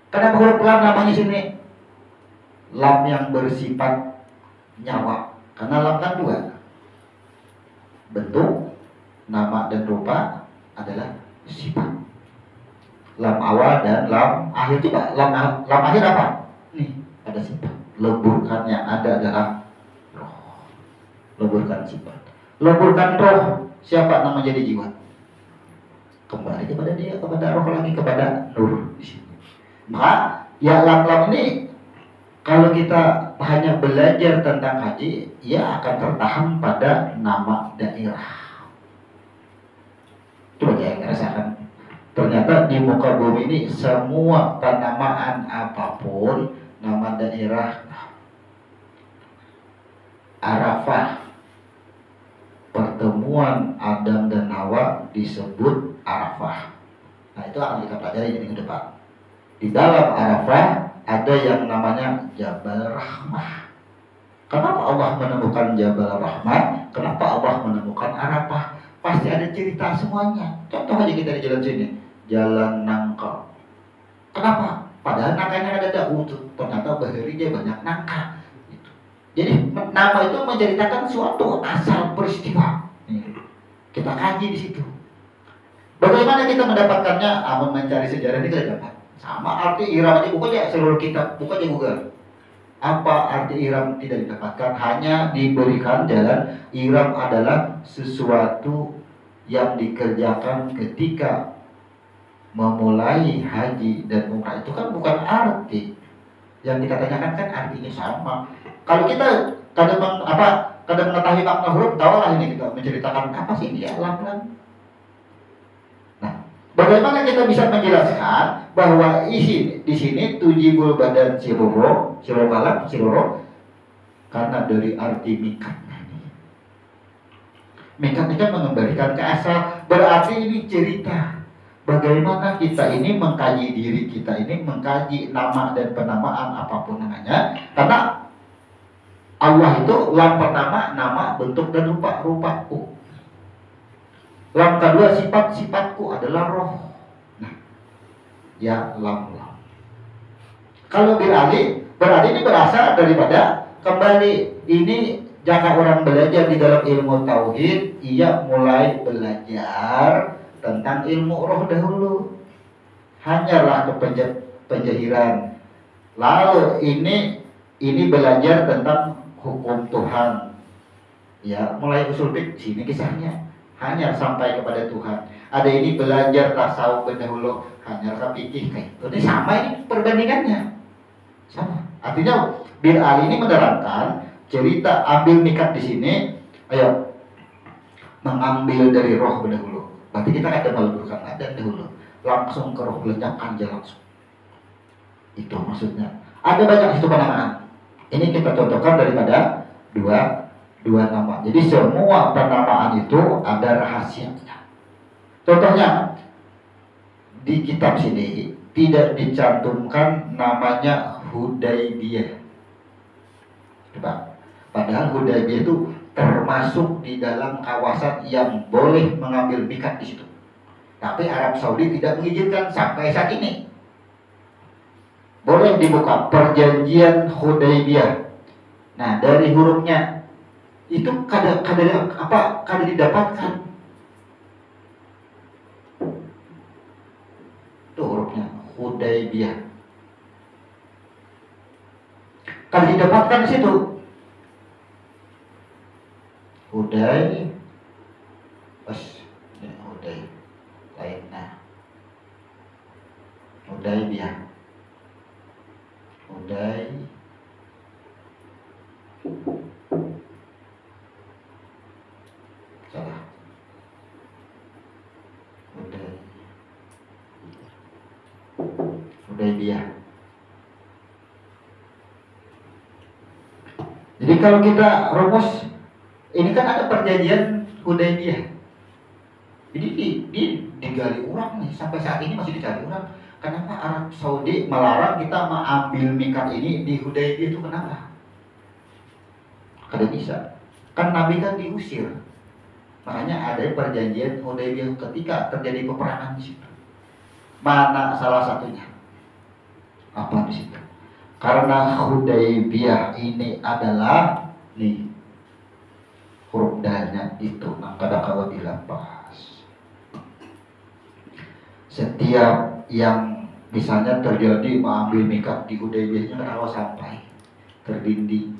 Kenapa huruf lam namanya sini? Lam yang bersifat nyawa. Karena lam kan dua. Bentuk, nama dan rupa adalah sifat. Lam awal dan lam akhir. Coba lam akhir apa? Nih, ada sifat. Leburkan yang ada adalah roh. Leburkan sifat. Leburkan roh. Siapa nama jadi jiwa? Kembali kepada dia, kepada roh lagi, kepada nur di sini. Maka ya lam ini kalau kita hanya belajar tentang haji, ia akan tertahan pada nama daerah. Coba ya rasakan. Ternyata di muka bumi ini semua penamaan apapun, nama daerah, Arafah, pertemuan Adam dan Hawa disebut Arafah. Nah itu akan kita pelajari di minggu depan. Di dalam Arafah ada yang namanya Jabal Rahmah. Kenapa Allah menemukan Jabal Rahmah? Kenapa Allah menemukan Arafah? Pasti ada cerita semuanya. Contoh aja kita di jalan sini, Jalan Nangka. Kenapa? Padahal nangkanya ada daun, ternyata baharinya banyak nangka. Jadi nama itu menceritakan suatu asal peristiwa. Kita kaji di situ. Bagaimana kita mendapatkannya? Amun mencari sejarah ini kita dapat. Sama arti iram aja, bukan ya seluruh kitab, bukan ya Google. Apa arti iram tidak didapatkan? Hanya diberikan jalan. Iram adalah sesuatu yang dikerjakan ketika memulai haji dan umrah. Itu kan bukan arti. Yang kita tanyakan kan artinya sama. Kalau kita kadang mengetahui makna huruf, tahulah ini kita menceritakan apa sih dia lam-lam. Bagaimana kita bisa menjelaskan bahwa di sini tujibul badan siroro karena dari arti mikat. Mikat itu mengembalikan ke asal, berarti ini cerita bagaimana kita ini mengkaji diri kita ini, mengkaji nama dan penamaan apapun namanya. Karena Allah itu lam pertama nama, bentuk dan rupaku. Lam kedua sifatku adalah roh. Nah, ya lam. Kalau berarti ini berasal daripada kembali ini jika orang belajar di dalam ilmu tauhid, ia mulai belajar tentang ilmu roh dahulu. hanyalah penjahiran. Lalu ini belajar tentang hukum Tuhan. Ya, mulai usul fikih sini kisahnya hanya sampai kepada Tuhan. Ada ini belajar tasawuf dahulu, hanya fikih kayak. Ini sama ini perbandingannya. Sama. Artinya Bir Ali ini menerangkan cerita ambil mikat di sini, ayo mengambil dari roh dahulu. Berarti kita ada meleburkan adan dahulu, langsung ke roh, lenyapkan aja langsung. Itu maksudnya. Ada banyak itu penamaan. Ini kita contohkan daripada dua nama. Jadi semua penamaan itu ada rahasianya. Contohnya di kitab sini tidak dicantumkan namanya Hudaybiyah. Coba. Padahal Hudaybiyah itu termasuk di dalam kawasan yang boleh mengambil mikat di situ. Tapi Arab Saudi tidak mengizinkan sampai saat ini. Boleh dibuka perjanjian Hudaybiyah. Nah, dari hurufnya itu kada didapatkan. Itu hurufnya Hudaybiyah. Kada didapatkan di situ. Huday, Huday, lainnya. Hudaybiyah. Huday. Salah. Hudaybiyah. Jadi kalau kita rumus, ini kan ada perjanjian Hudaybiyah. Jadi digali orang nih, sampai saat ini masih dicari orang. Kenapa Arab Saudi melarang kita mengambil mikat ini di Hudaybiyah itu kenapa? Kada bisa. Kan Nabi kan diusir. Makanya ada perjanjian Hudaybiyah ketika terjadi peperangan di situ. Mana salah satunya? Apa di situ? Karena Hudaybiyah ini adalah nih huruf dalnya itu kada kawa dilepas. Setiap yang misalnya terjadi mengambil mikat di Hudaybiyahnya kada sampai terdinding.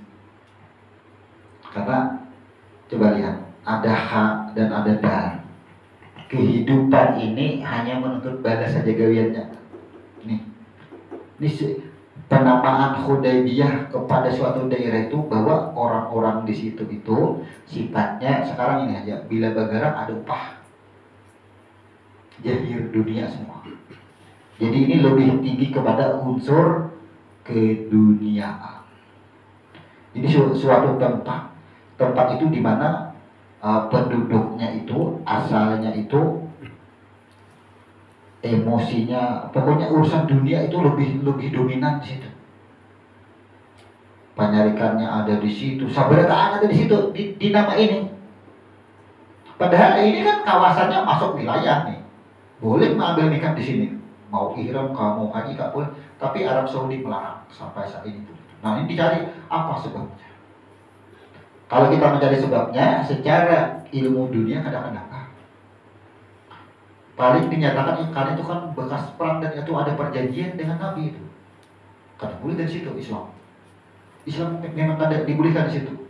Karena coba lihat, ada ha dan ada dal. Kehidupan ini hanya menuntut balas saja gawiannya. Ini penamaan Hudaybiyah kepada suatu daerah itu bahwa orang-orang di situ itu sifatnya sekarang ini aja, bila bagarang ada upah. Jahir dunia semua. Jadi ini lebih tinggi kepada unsur keduniaan. Jadi suatu tempat itu di mana penduduknya itu asalnya itu emosinya, pokoknya urusan dunia itu lebih dominan di situ. Penyarikannya ada di situ, sabarataan ada di situ di nama ini. Padahal ini kan kawasannya masuk wilayah nih, boleh mengambil mikat di sini, mau ihram kamu haji kak pun, tapi Arab Saudi melarang sampai saat ini. Nah, ini dicari apa sebabnya? Kalau kita mencari sebabnya secara ilmu dunia kadang-kadang paling dinyatakan karena itu kan bekas perang dan itu ada perjanjian dengan Nabi itu. Kan boleh dari situ Islam memang ada dibolehkan di situ.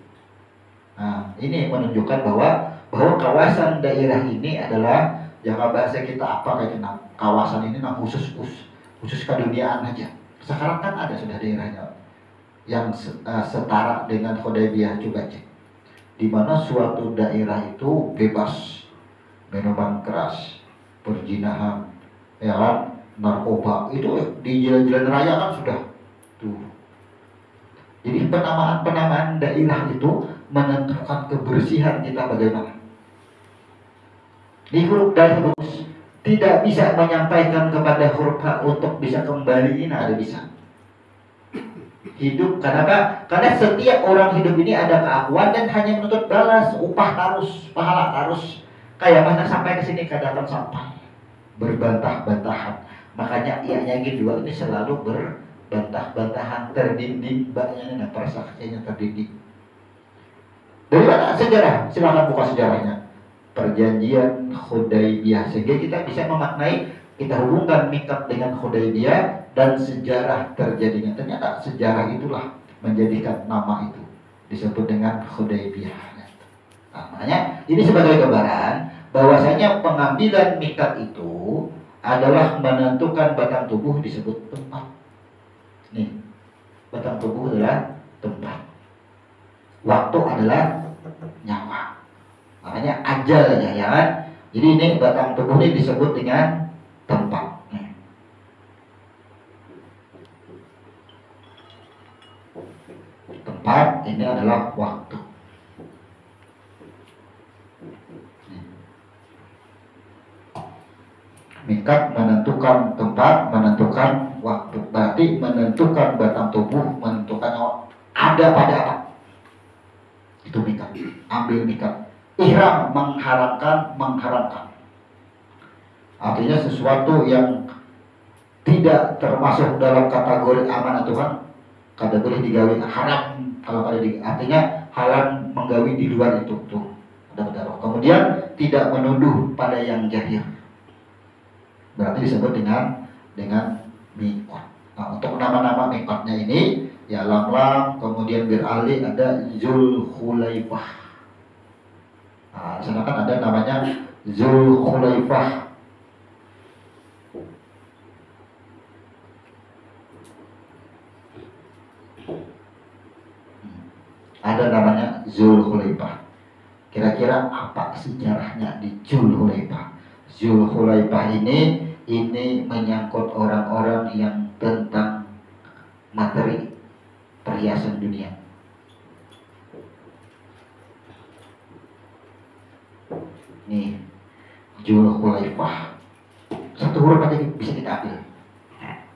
Nah, ini menunjukkan bahwa kawasan daerah ini adalah jika bahasa kita apa kayak kawasan ini khusus keduniaan aja. Sekarang kan ada sudah daerahnya yang setara dengan Hudaybiyah juga cek. Di mana suatu daerah itu bebas minuman keras, perzinahan, ya kan, narkoba itu di jalan-jalan raya kan sudah tuh. Jadi penamaan daerah itu menentukan kebersihan kita bagaimana. Di huruf dal terus tidak bisa menyampaikan kepada huruf H untuk bisa kembali, ini ada bisa. Hidup kenapa? Karena setiap orang hidup ini ada keakuan dan hanya menuntut balas, upah tarus, pahala tarus. Kayak mana sampai ke sini kadang sampai berbantah-bantahan. Makanya ianya dua ini selalu berbantah-bantahan, terdinding baknya dan persaksiannya terdinding. Dari mana sejarah? Silakan buka sejarahnya. Perjanjian Hudaybiyah, sehingga kita bisa memaknai kita hubungkan mikat dengan Hudaybiyah dan sejarah terjadinya. Ternyata sejarah itulah menjadikan nama itu disebut dengan Hudaybiyah. Nah, makanya ini sebagai gambaran bahwasanya pengambilan mikat itu adalah menentukan batang tubuh disebut tempat. Nih, batang tubuh adalah tempat. Waktu adalah nyawa. Makanya ajal ya kan. Jadi ini batang tubuh ini disebut dengan tempat. Tempat ini adalah waktu. Mikat menentukan tempat, menentukan waktu. Berarti menentukan batang tubuh, menentukan ada pada apa. Itu mikat. Ambil mikat. Ihram mengharamkan. Artinya sesuatu yang tidak termasuk dalam kategori amanah Tuhan, kategori digawi haram. Kalau ada artinya haram menggawi di luar itu tuh. Ada bedaroh. Kemudian tidak menuduh pada yang jahil. Berarti disebut dengan miqat. Nah, untuk nama-nama miqatnya ini ya Lam, kemudian Bir Ali, ada Zulhulaifah. Nah, di sana kan ada namanya Zulhulaifah. Ada namanya Zulhulaifah. Kira-kira apa sejarahnya di Zulhulaifah? Zulhulaifah ini menyangkut orang-orang yang tentang materi perhiasan dunia. Nih, Zulhulaifah. Satu huruf aja bisa kita ambil.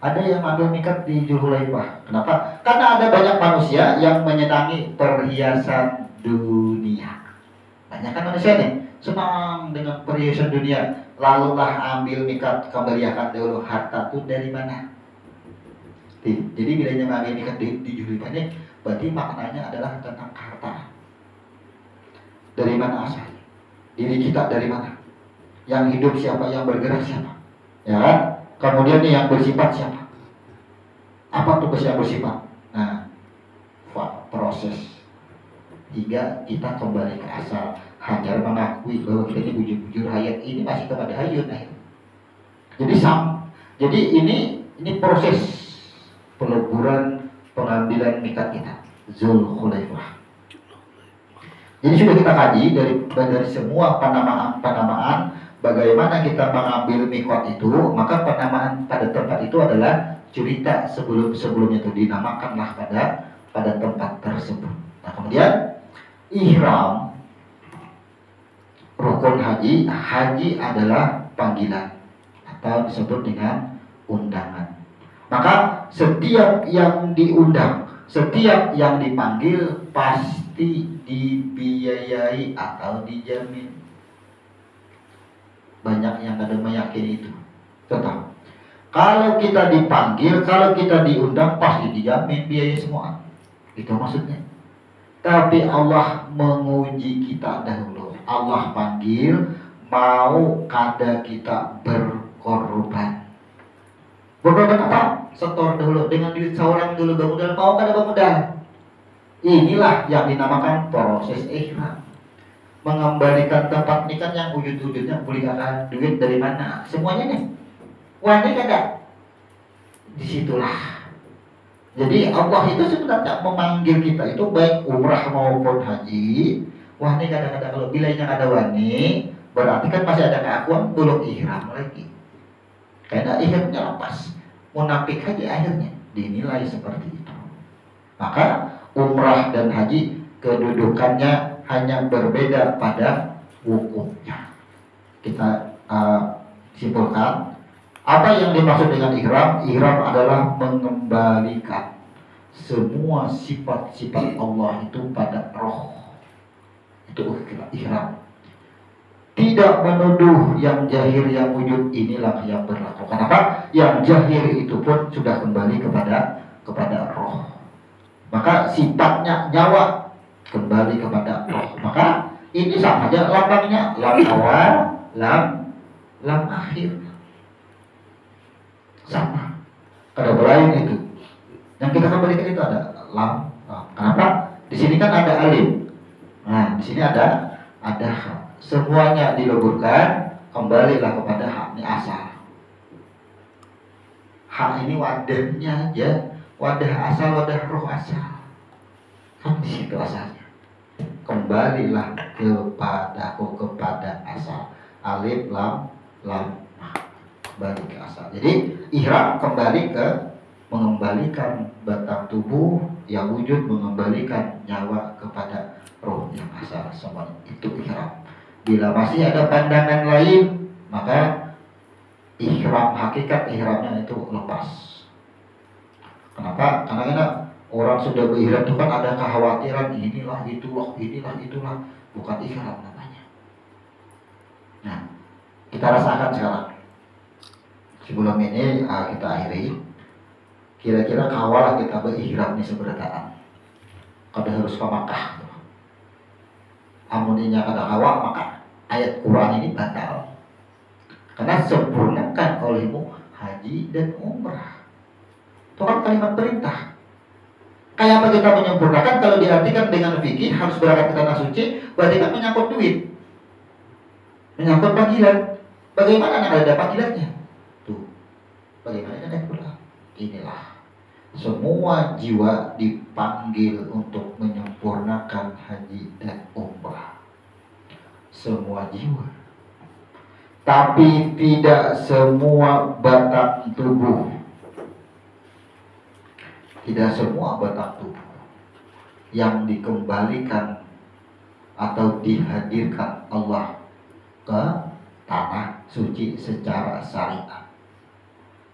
Ada yang ambil mikat di Zulhulaifah. Kenapa? Karena ada banyak manusia yang menyenangi perhiasan dunia. Banyak kan manusia nih senang dengan perhiasan dunia. Lalulah ambil mikat, kembalikan dulu harta itu dari mana? Jadi bilanya mengambil mikat di Zulhulaifah ini, berarti maknanya adalah tentang harta. Dari mana asalnya? Diri kita dari mana? Yang hidup siapa? Yang bergerak siapa? Ya kan? Kemudian nih yang bersifat siapa? Apa tugas yang bersifat? Nah, proses hingga kita kembali ke asal. Hanya mengakui bahwa kita ini bujur-bujur hayat ini masih kepada hayun. Jadi ini proses peleburan pengambilan mikat kita. Zulhulaifah. Jadi sudah kita kaji dari semua penamaan bagaimana kita mengambil miqat itu, maka penamaan pada tempat itu adalah cerita sebelumnya itu dinamakanlah pada tempat tersebut. Nah, kemudian ihram, rukun haji adalah panggilan atau disebut dengan undangan. Maka setiap yang diundang, setiap yang dipanggil pasti dibiayai atau dijamin. Banyak yang ada meyakini itu. Tetap. Kalau kita dipanggil, kalau kita diundang, pasti dijamin biaya semua. Itu maksudnya. Tapi Allah menguji kita dahulu. Allah panggil, mau kada kita berkorban. Berkorban apa? Setor dulu dengan duit seorang dulu bermodal, mau kada bermodal. Inilah yang dinamakan proses ihram. Mengembalikan tempat ini kan yang wujud-wujudnya belikan duit dari mana? Semuanya nih. Wah, ini kada. Disitulah. Jadi Allah itu sebenarnya memanggil kita itu baik umrah maupun haji. Wah, ini kadang-kadang kalau bilainya ada wani, berarti kan masih ada keakuan belum ihram lagi. Karena ihramnya lepas. Munafik haji akhirnya dinilai seperti itu. Maka umrah dan haji kedudukannya hanya berbeda pada hukumnya. Kita simpulkan apa yang dimaksud dengan ihram. Ihram adalah mengembalikan semua sifat-sifat Allah itu pada roh. Itu ihram. Tidak menuduh yang jahir yang wujud, inilah yang berlaku. Kenapa? Yang jahir itu pun sudah kembali kepada roh. Maka sifatnya nyawa kembali kepada roh. Maka ini sama aja lambangnya, lam awal, lam akhir. kita kembalikan itu ada lam. Kenapa? Di sini kan ada alif. Nah, di sini ada ha. Semuanya dileburkan, kembalilah kepada ha. Ini asal. Ha ini wadahnya aja, wadah asal, wadah roh asal. Kan di situ asalnya. Kembalilah kepada asal. Alif, lam, kembali ke asal. Jadi ihram kembali ke mengembalikan batang tubuh yang wujud, mengembalikan nyawa kepada roh yang asal. Semua itu ihram. Bila masih ada pandangan lain, maka ihram, hakikat ihramnya itu lepas. Kenapa? Karena orang sudah berihram itu kan ada kekhawatiran inilah itulah. Bukan ihram namanya. Nah, kita rasakan sekarang. Sebelum ini kita akhiri. Kira-kira kawalah kita berihram ini seberataan. Kada harus ke Makkah. Amuninya kada kawal, maka ayat Quran ini batal. Karena sempurnakan olehmu haji dan umrah. Itu kan kalimat perintah. Kayak apa kita menyempurnakan? Kalau diartikan dengan fikih harus berangkat ke tanah suci, berarti kan menyangkut duit, menyangkut panggilan. Bagaimana ada panggilannya? Tuh, bagaimana ada Quran? Inilah semua jiwa dipanggil untuk menyempurnakan haji dan umrah. Semua jiwa. Tapi tidak semua batang tubuh. Tidak semua batang tubuh yang dikembalikan atau dihadirkan Allah ke tanah suci secara syariat.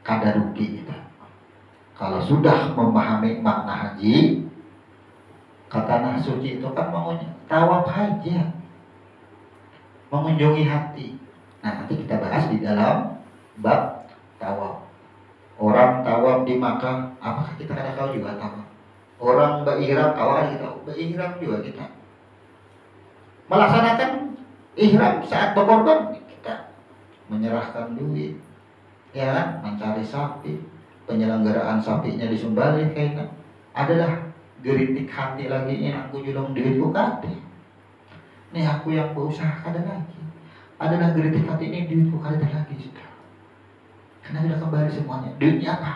Kada rugi kita. Kalau sudah memahami makna haji, ke tanah suci itu kan tawaf haji, mengunjungi hati. Nah, nanti kita bahas di dalam bab tawaf. Orang tawaf di Makkah, apakah kita kada tahu juga tawaf? Orang berihram, kawan kita berihram juga kita. Melaksanakan ihram saat berkorban, kita menyerahkan duit, ya kan? Mencari sapi, penyelenggaraan sapinya disembelih kayaknya. Adalah geritik hati lagi ini aku julung duitku kate. Nih aku yang berusaha kada lagi. Adalah geritik hati ini duitku kada lagi sudah. Karena sudah kembali semuanya. Duitnya apa?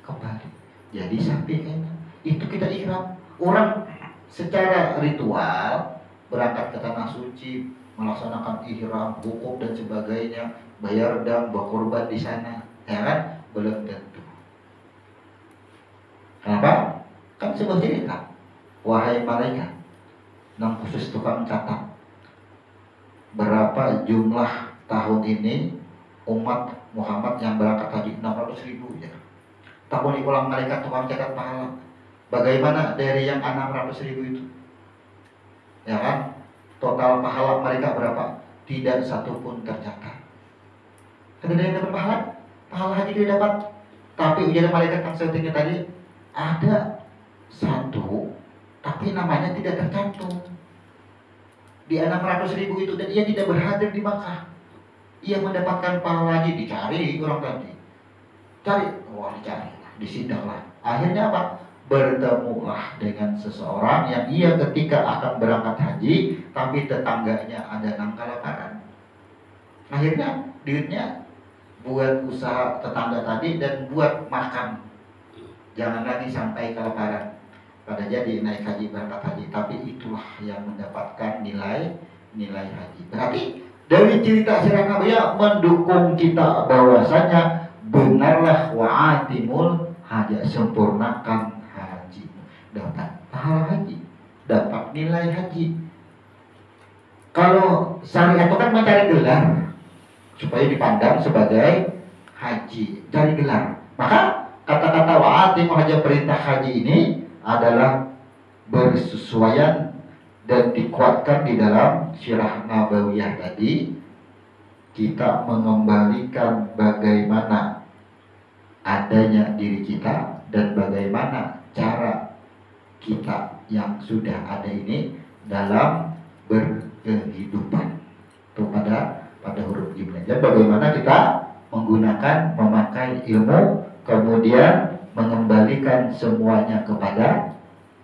Kembali. Jadi sapi kayaknya. Itu kita ihram. Orang secara ritual berangkat ke tanah suci, melaksanakan ihram, wukuf dan sebagainya, bayar dam, berkorban di sana, ya kan? Belum tentu. Kenapa? Kan sebuah cerita. Wahai malaikat, nang khusus tukang catat berapa jumlah tahun ini umat Muhammad yang berangkat haji 600.000 ya. Tahun ini ulang malaikat tukang catat pahala. Bagaimana dari yang 600.000 itu? Ya kan? Total pahala mereka berapa? Tidak satu pun tercatat. Tidak ada yang dapat pahala? Pahala haji tidak dapat. Tapi ujian malaikat yang setinggi tadi ada satu, tapi namanya tidak tercantum di 600.000 itu, dan ia tidak berhadir di Makkah. Ia mendapatkan pahala haji, dicari orang tadi. Cari, wah dicari, disidanglah. Akhirnya apa? Bertemulah dengan seseorang yang ia ketika akan berangkat haji, tapi tetangganya ada nang kelaparan. Akhirnya duitnya buat usaha tetangga tadi dan buat makan. Jangan lagi sampai kelaparan. Pada jadi naik haji, berangkat haji, tapi itulah yang mendapatkan nilai haji. Berarti dari cerita sirah Nabiya mendukung kita bahwasanya benarlah wa'atimul haji, sempurnakan haji, dapat pahala haji, dapat nilai haji. Kalau syariat itu kan mencari gelar supaya dipandang sebagai haji, cari gelar. Maka kata-kata wa'atimul haji, perintah haji ini adalah bersesuaian dan dikuatkan di dalam sirah nabawiyah tadi. Kita mengembalikan bagaimana adanya diri kita dan bagaimana cara kita yang sudah ada ini dalam berkehidupan. Itu pada huruf jimnya. Dan bagaimana kita menggunakan, memakai ilmu, kemudian mengembalikan semuanya kepada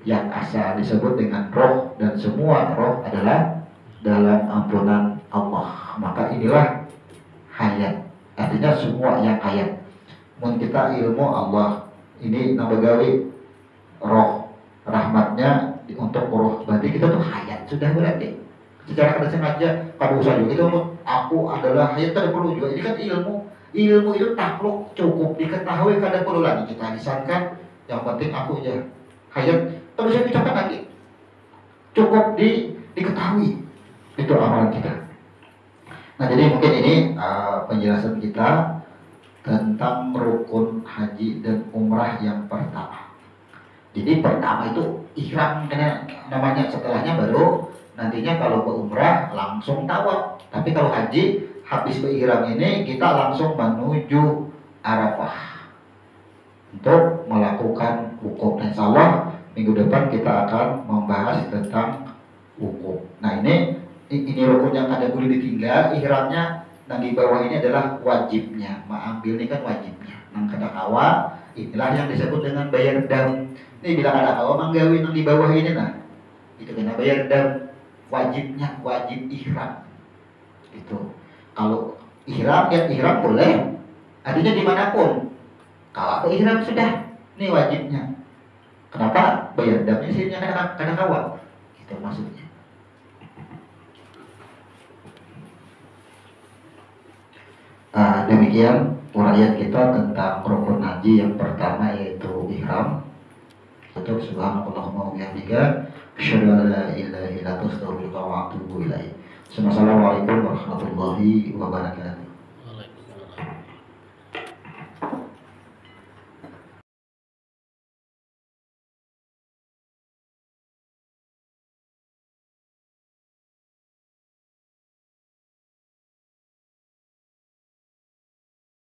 yang asal, disebut dengan roh, dan semua roh adalah dalam ampunan Allah. Maka inilah hayat, artinya semua yang hayat. Mun kita ilmu Allah ini nabagawi roh rahmatnya untuk roh, berarti kita tuh hayat sudah, berarti secara kada sengaja kada usah juga itu aku adalah hayat, kada perlu juga. Ini kan ilmu itu takluk cukup diketahui, kada perlu lagi kita lisankan. Yang penting aku aja hayat, terus saya ucapkan lagi, cukup diketahui itu amalan kita. Nah, jadi mungkin ini penjelasan kita tentang rukun haji dan umrah yang pertama. Jadi pertama itu ihram namanya, setelahnya baru nantinya kalau ke umrah langsung tawaf. Tapi kalau haji habis berihram ini kita langsung menuju Arafah untuk melakukan wukuf. Insya Allah minggu depan kita akan membahas tentang wukuf. Nah, ini rukun yang ada boleh ditinggal. Ihramnya yang di bawah ini adalah wajibnya. Ambil ini kan wajibnya. Nang kada kawa, inilah yang disebut dengan bayar dam. Ini bila kada kawa manggawi yang di bawah ini, nah itu kena bayar dam. Wajibnya, wajib ihram. Gitu. Kalau ihram, ya ihram boleh. Artinya dimanapun. Kalau ke ihram sudah, ini wajibnya. Kenapa? Bayar damnya sih kada kawa. Itu maksudnya. Demikian uraian kita tentang rukun haji yang pertama, yaitu ihram. Tutup subhanallahumma wa bihamdika asyhadu an la ilaha illa anta astaghfiruka wa atubu ilaik. Assalamualaikum warahmatullahi wabarakatuh.